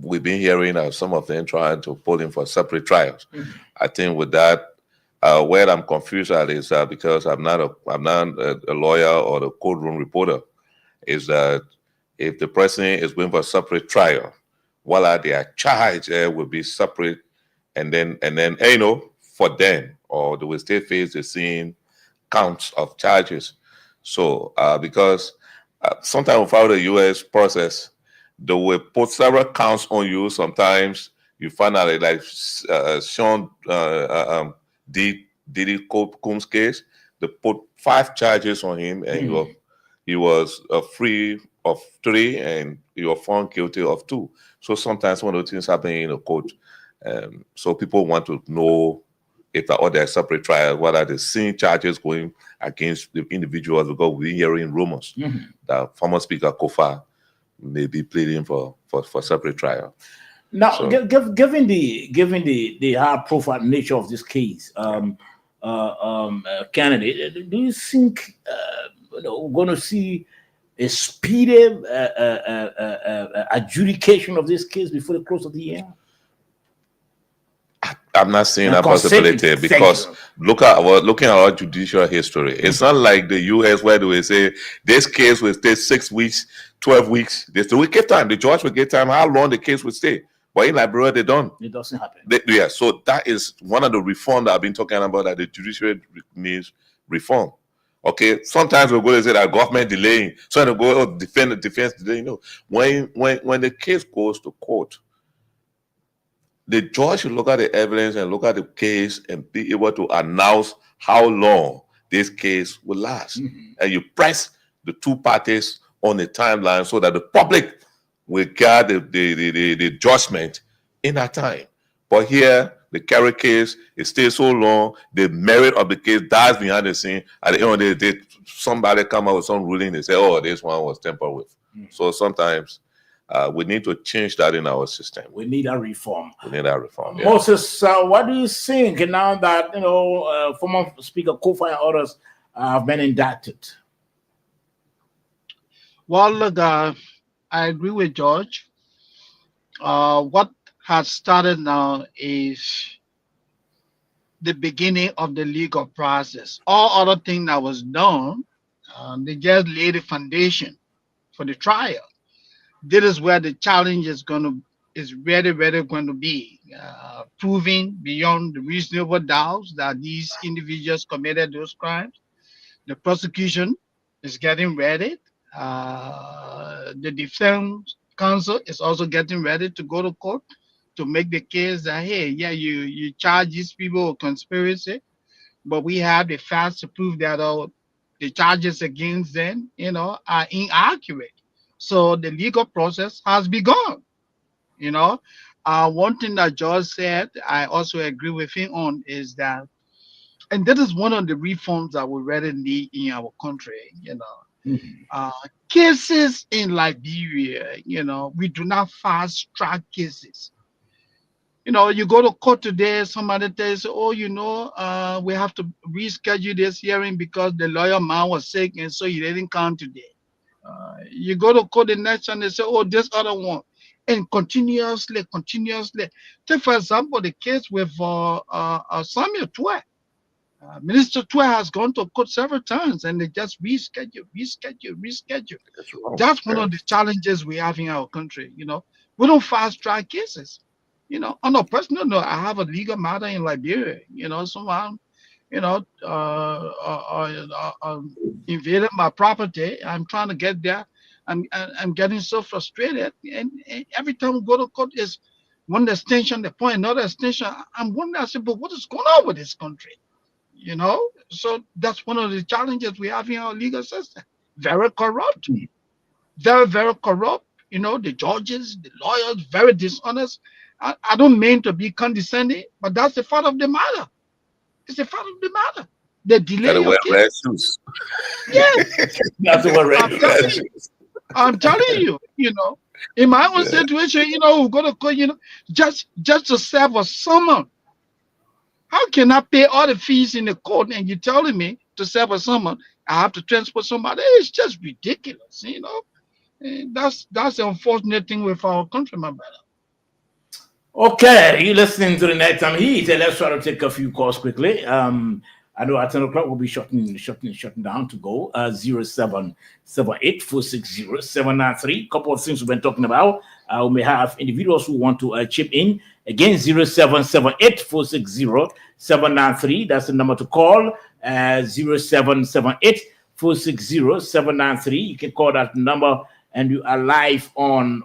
we've been hearing some of them trying to pull in for separate trials. Mm-hmm. I think with that, where I'm confused at is because I'm not a lawyer or a courtroom reporter, is that if the person is going for a separate trial, while they are charged will be separate, and then for them, or they will still face the same counts of charges. So because sometimes without the U.S. process, they will put several counts on you. Sometimes you find out like Sean Diddy Combs case, they put 5 charges on him, and he was free of 3, and you are found guilty of 2. So sometimes one of those things happen in a court. So people want to know if there are separate trials, what are the same charges going against the individuals, because we're hearing rumors that former Speaker Kofa may be pleading for separate trial. Now, so, given the high profile nature of this case, candidate, do you think we're going to see a speedy adjudication of this case before the close of the year? I'm not seeing that possibility, because looking at our judicial history, it's not like the U.S. where they will say this case will stay 6 weeks, 12 weeks. We give time. The judge will give time how long the case will stay. But in Liberia, they don't. It doesn't happen. So that is one of the reforms that I've been talking about, that the judiciary needs reform. Okay, sometimes we'll go and say that government delaying, so they go defense delaying. When the case goes to court, the judge should look at the evidence and look at the case and be able to announce how long this case will last. And you press the 2 parties on the timeline so that the public will get the judgment in that time. But here, the Kerry case, it stays so long, the merit of the case dies behind the scene. At the end of the day, somebody come out with some ruling, they say, oh, this one was tampered with. So sometimes we need to change that in our system. We need a reform. Yeah. Moses, what do you think now that former Speaker Kofa and others have been indicted? Well, look, I agree with George. What has started now is the beginning of the legal process. All other thing that was done, they just laid the foundation for the trial. This is where the challenge is really going to be, proving beyond the reasonable doubts that these individuals committed those crimes. The prosecution is getting ready. The defense counsel is also getting ready to go to court to make the case that, hey, yeah, you charge these people with conspiracy, but we have the facts to prove that the charges against them, are inaccurate. So the legal process has begun. One thing that George said, I also agree with him on, is that And that is one of the reforms that we really need in our country. Cases in Liberia, we do not fast track cases. You go to court today, somebody tells you, oh, we have to reschedule this hearing because the lawyer man was sick and so he didn't come today. You go to court the next time, they say, oh, this other one. And continuously. Take, for example, the case with Samuel Twe. Minister Twe has gone to court several times and they just reschedule. That's one of the challenges we have in our country. We don't fast track cases. On a personal note, I have a legal matter in Liberia. Someone, invaded my property. I'm trying to get there. I'm getting so frustrated. And every time we go to court is one extension, they point another extension. I'm wondering, I said, but what is going on with this country? So that's one of the challenges we have in our legal system. Very corrupt. Very, very corrupt. The judges, the lawyers, very dishonest. I don't mean to be condescending, but that's the fact of the matter. It's the fact of the matter. The delay of shoes. Yes. I'm telling you, in my own situation, we go to court, just to serve a summon. How can I pay all the fees in the court and you're telling me to serve a summon, I have to transport somebody? It's just ridiculous, And that's the unfortunate thing with our country, my brother. Okay, you're listening to the Nighttime Heat. Let's try to take a few calls quickly. I know at 10 o'clock we'll be shutting down to go. 0778-460-793. Couple of things we've been talking about. We may have individuals who want to chip in. Again, 0778-460-793. That's the number to call. 0778-460-793. You can call that number, and you are live on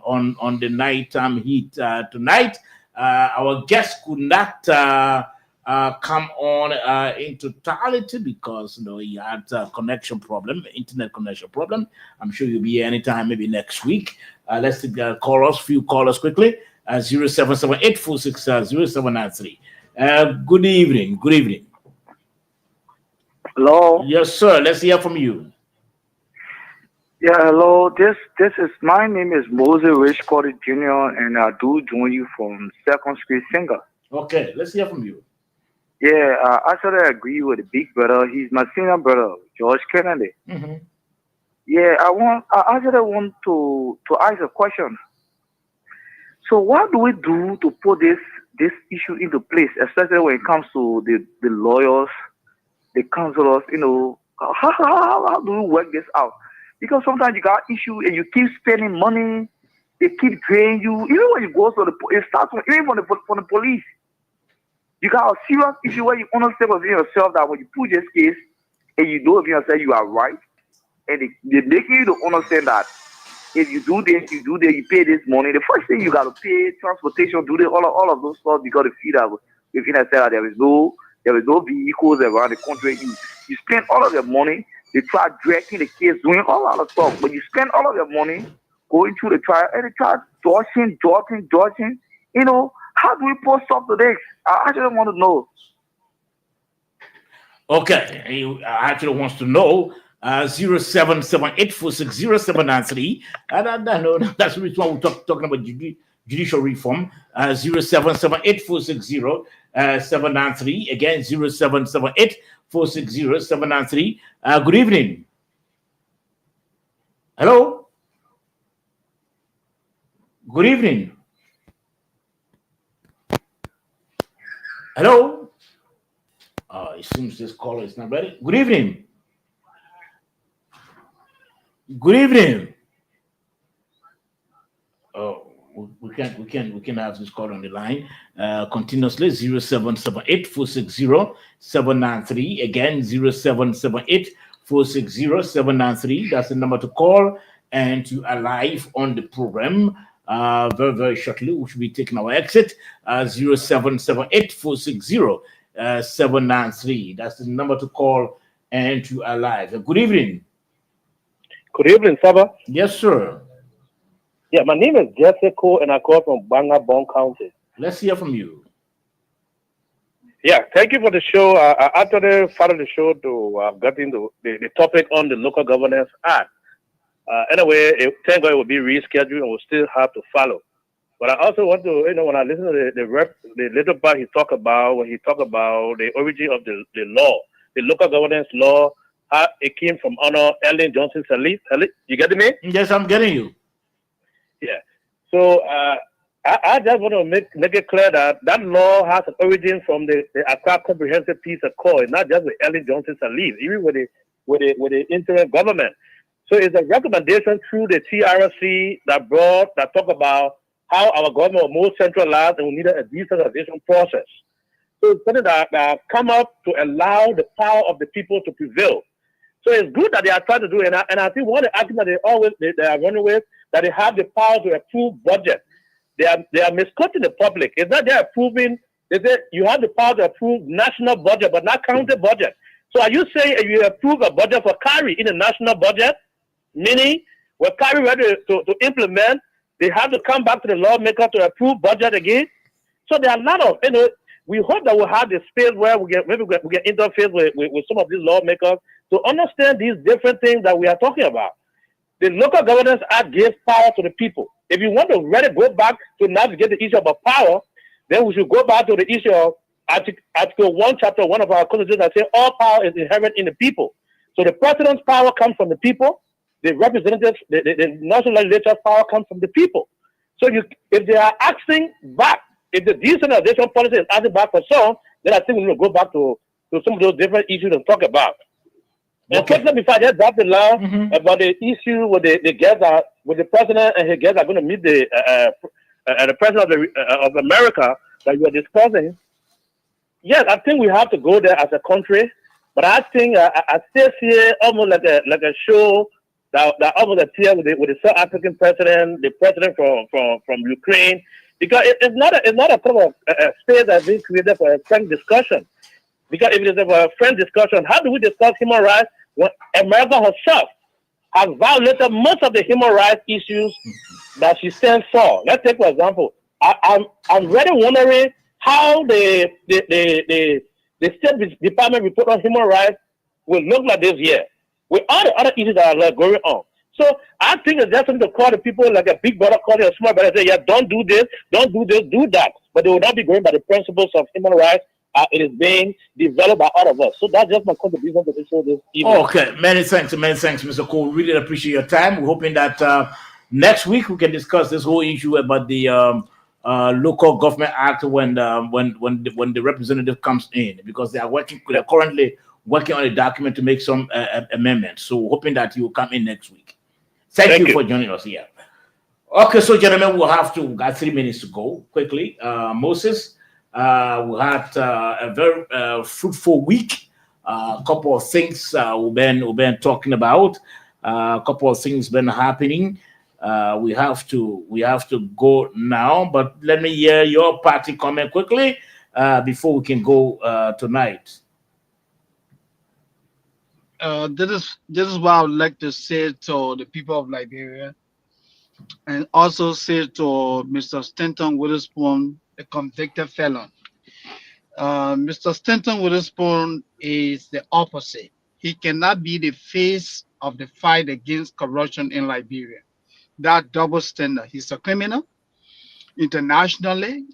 the Nighttime Heat tonight. Our guest could not come on in totality because he had a connection problem, internet connection problem. I'm sure you'll be here anytime, maybe next week. Let's take few callers quickly. 0778-460-793. Good evening. Hello. Yes, sir. Let's hear from you. Yeah, hello. This is my name is Moses Rich Carter Jr. and I do join you from Second Street Singer. Okay, let's hear from you. Yeah, I sort of agree with the big brother. He's my senior brother, George Kennedy. Mm-hmm. Yeah, I just want to ask a question. So what do we do to put this issue into place, especially when it comes to the lawyers, the counselors? How do we work this out? Because sometimes you got issue and you keep spending money, they keep draining you. Even when you go to it starts even from the police. You got a serious issue where you understand within yourself that when you put this case and you know within yourself you are right, and they're making you to understand that if you do this, you pay this money. The first thing you got to pay transportation, do all of those stuff because the feel that within yourself that there is no vehicles around the country. You spend all of your money. They try dragging the case, doing all of the stuff, but you spend all of your money going through the trial and the trial, dodging. How do we post up to this? I actually want to know. Okay, I actually wants to know. 0778-460-793. I know that's the reason why we're talking about judicial reform. 0778-460-793. Again, 0778-460-793. Good evening. Hello. Good evening. Hello. It seems this caller is not ready. Good evening. Good evening. Oh, we can have this call on the line continuously. 0778-460-793. Again, 0778-460-793. That's the number to call, and you are live on the program. Very, very shortly, we should be taking our exit. 0778-460-793. That's the number to call, and you are live. Good evening. Good evening, Saba. Yes, sir. Yeah, my name is Jessica, and I call from Bangabong County. Let's hear from you. Yeah, thank you for the show. I actually followed the show to get into the topic on the Local Governance Act. Anyway, thank God it will be rescheduled and we'll still have to follow. But I also want to, when I listen to the little part he talked about, when he talked about the origin of the law, the local governance law, how it came from Honor Ellen Johnson Sirleaf. You get me? Yes, I'm getting you. Yeah. So I just want to make it clear that that law has an origin from the Accra Comprehensive Peace Accord, not just with Ellen Johnson Sirleaf, even with the interim government. So it's a recommendation through the TRC that talk about how our government was more centralized and we needed a decentralization process. So it's something that come up to allow the power of the people to prevail. So it's good that they are trying to do it. And I think one of the arguments they are running with, that they have the power to approve budget. They are misquoting the public. It's not they're approving, they say you have the power to approve national budget, but not county budget. So are you saying if you approve a budget for Kari in the national budget, meaning when Kari ready to implement, they have to come back to the lawmaker to approve budget again? So there are a lot of, we hope that we'll have the space where we get interface with some of these lawmakers to understand these different things that we are talking about. The Local Governance Act gives power to the people. If you want to really go back to navigate the issue of power, then we should go back to the issue of Article 1, Chapter 1 of our Constitution that says all power is inherent in the people. So the president's power comes from the people. The representatives, the national legislature's power comes from the people. So if they are asking back, if the decentralization policy is asking back for some, then I think we will go back to some of those different issues and talk about. Okay. And before I just dropped the law about the issue with the guests with the president and his guests are going to meet the president of America that you are discussing. Yes, I think we have to go there as a country, but I think I still see it almost like a show that almost appear with the South African president, the president from Ukraine, because it's not a kind of a space that's been created for a frank discussion. Because if it is a frank discussion, how do we discuss human rights when America herself has violated most of the human rights issues that she stands for? Let's take for example, I'm really wondering how the State Department report on human rights will look like this year, with all the other issues that are going on. So I think it's just something to call the people like a big brother calling a small brother, say, yeah, don't do this, do that. But they will not be going by the principles of human rights. It is being developed by all of us. So that's just my contribution to the show this evening. Okay, many thanks, Mr. Cole. Really appreciate your time. We're hoping that next week we can discuss this whole issue about the Local Government Act when the representative comes in, because they're currently working on a document to make some amendments. So hoping that you will come in next week. Thank you for joining us here. Okay, so gentlemen, we got 3 minutes to go quickly. Moses, we had a very fruitful week. A couple of things we've been talking about. A couple of things been happening. We have to go now, but let me hear your party comment quickly before we can go tonight. This is what I would like to say to the people of Liberia, and also say to Mr. Stanton Witherspoon, a convicted felon. Mr. Stanton Witherspoon is the opposite. He cannot be the face of the fight against corruption in Liberia. That double standard. He's a criminal internationally.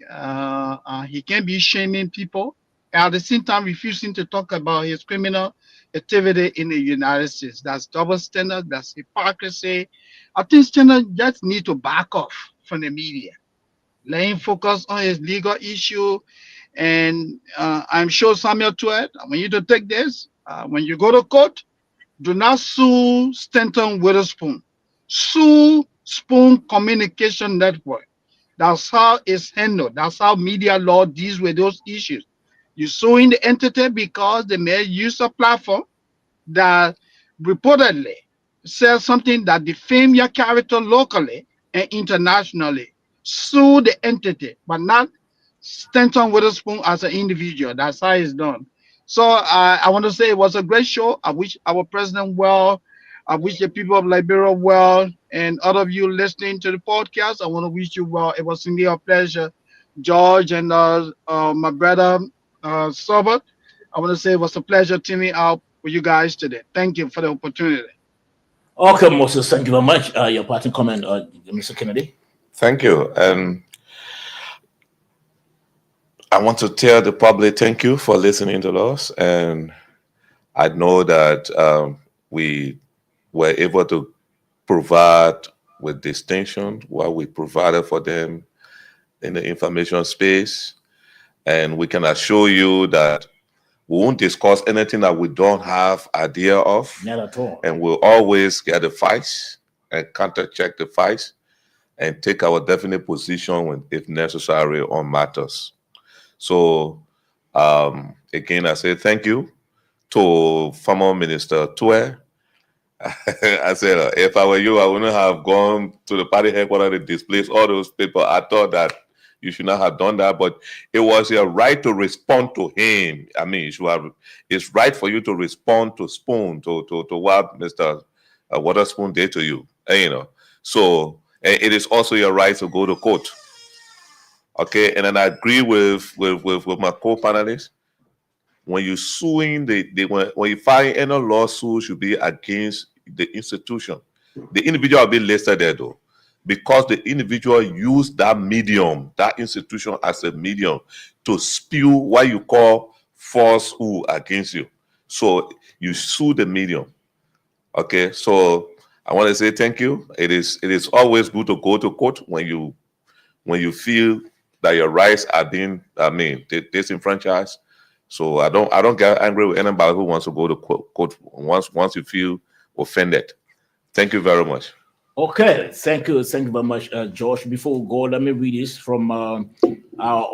He can be shaming people, at the same time refusing to talk about his criminal activity in the United States. That's double standard. That's hypocrisy. I think Stanton just need to back off from the media. Let him focus on his legal issue. And I'm sure Samuel Tuet, I want you to take this. When you go to court, do not sue Stanton Witherspoon. Sue Spoon Communication Network. That's how it's handled. That's how media law deals with those issues. You're suing the entity because they may use a platform that reportedly says something that defames your character locally and internationally. Sue the entity, but not Stanton Witherspoon as an individual. That's how it's done. So I want to say it was a great show. I wish our president well. I wish the people of Liberia well, and all of you listening to the podcast, I want to wish you well. It was indeed a pleasure. George and my brother Sober, I want to say it was a pleasure teaming up with you guys today. Thank you for the opportunity. Okay, Moses, thank you very much. Your parting comment, Mr. Kennedy. Thank you. And I want to tell the public thank you for listening to us. And I know that we were able to provide with distinction what we provided for them in the information space. And we can assure you that we won't discuss anything that we don't have idea of. Not at all. And we'll always get the facts and counter-check the facts and take our definite position when, if necessary, on matters. So, again, I say thank you to former Minister Tue. I said, if I were you, I wouldn't have gone to the party headquarters to displace all those people. I thought that you should not have done that, but it was your right to respond to him. I mean, it's right for you to respond to Spoon, to what Mr. Waterspoon did to you. You know, so it is also your right to go to court. Okay, and then I agree with my co-panelists. When you're suing, when you find any lawsuit should be against the institution. The individual will be listed there though, because the individual used that medium, that institution as a medium to spew what you call falsehood against you. So you sue the medium. Okay, so I want to say thank you. It is always good to go to court when you feel that your rights are being disenfranchised. So I don't get angry with anybody who wants to go to court once you feel offended. Thank you very much. Okay, thank you very much, Josh. Before we go, let me read this from our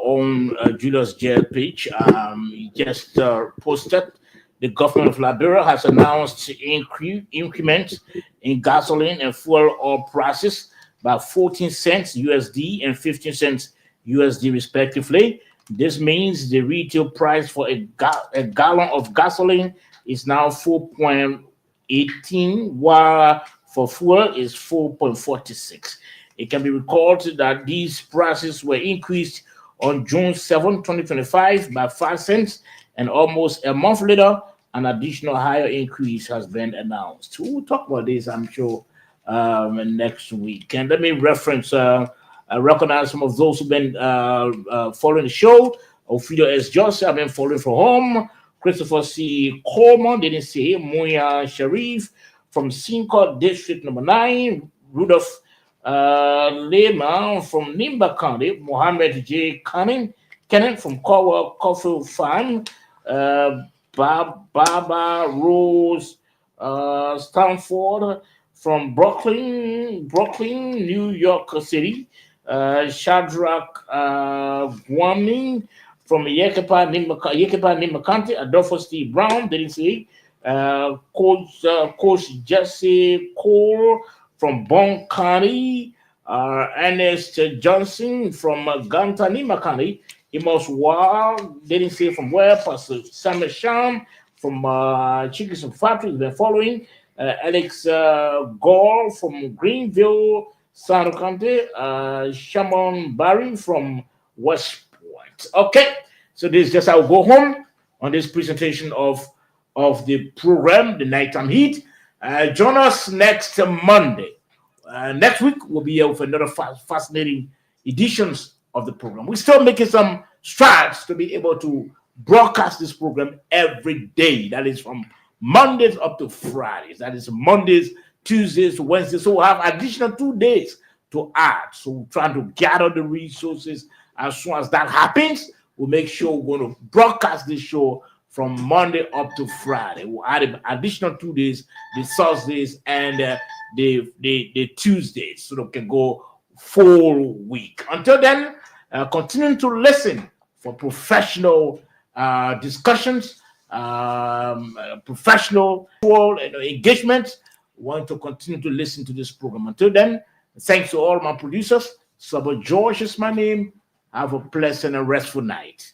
own Julius Jail page. He just posted. The government of Liberia has announced increments in gasoline and fuel oil prices by 14 cents USD and 15 cents USD respectively. This means the retail price for a gallon of gasoline is now 4.18, while for fuel is 4.46. It can be recalled that these prices were increased on June 7, 2025 by 5 cents, and almost a month later, an additional higher increase has been announced. We'll talk about this, I'm sure, next week. And let me recognize some of those who've been following the show. Ophelia S. Johnson, I've been following from home. Christopher C. Coleman, didn't see him. Muya Sharif from Sincourt District number 9. Rudolph Lehman from Nimba County. Mohammed J. Cannon from Caldwell Coffee Farm. Baba Rose Stanford from Brooklyn, New York City. Shadrach Guaming from Yekepa Nimba County. Adolfo Steve Brown, didn't see. Coach Jesse Cole from Bon County. Ernest Johnson from Ganta Nimba County. Amos Wall, didn't see from where. Pastor Samuel Sham from Chickens and Factory has been following. Alex Gore from Greenville, San County. Shamon Barry from Westport. Okay, so this is just how we go home on this presentation of the program, the Nighttime Heat. Join us next Monday. Next week, we'll be here with another fascinating editions of the program. We're still making some strides to be able to broadcast this program every day. That is from Mondays up to Fridays. That is Mondays, Tuesdays, Wednesdays. So we'll have additional 2 days to add. So we're trying to gather the resources. As soon as that happens, we'll make sure we're going to broadcast this show from Monday up to Friday. We'll add an additional 2 days, the Thursdays and the Tuesdays, so that we can go full week. Until then, continue to listen for professional discussions, professional engagement. We want to continue to listen to this program. Until then, thanks to all my producers. Sabo George is my name. Have a pleasant and restful night.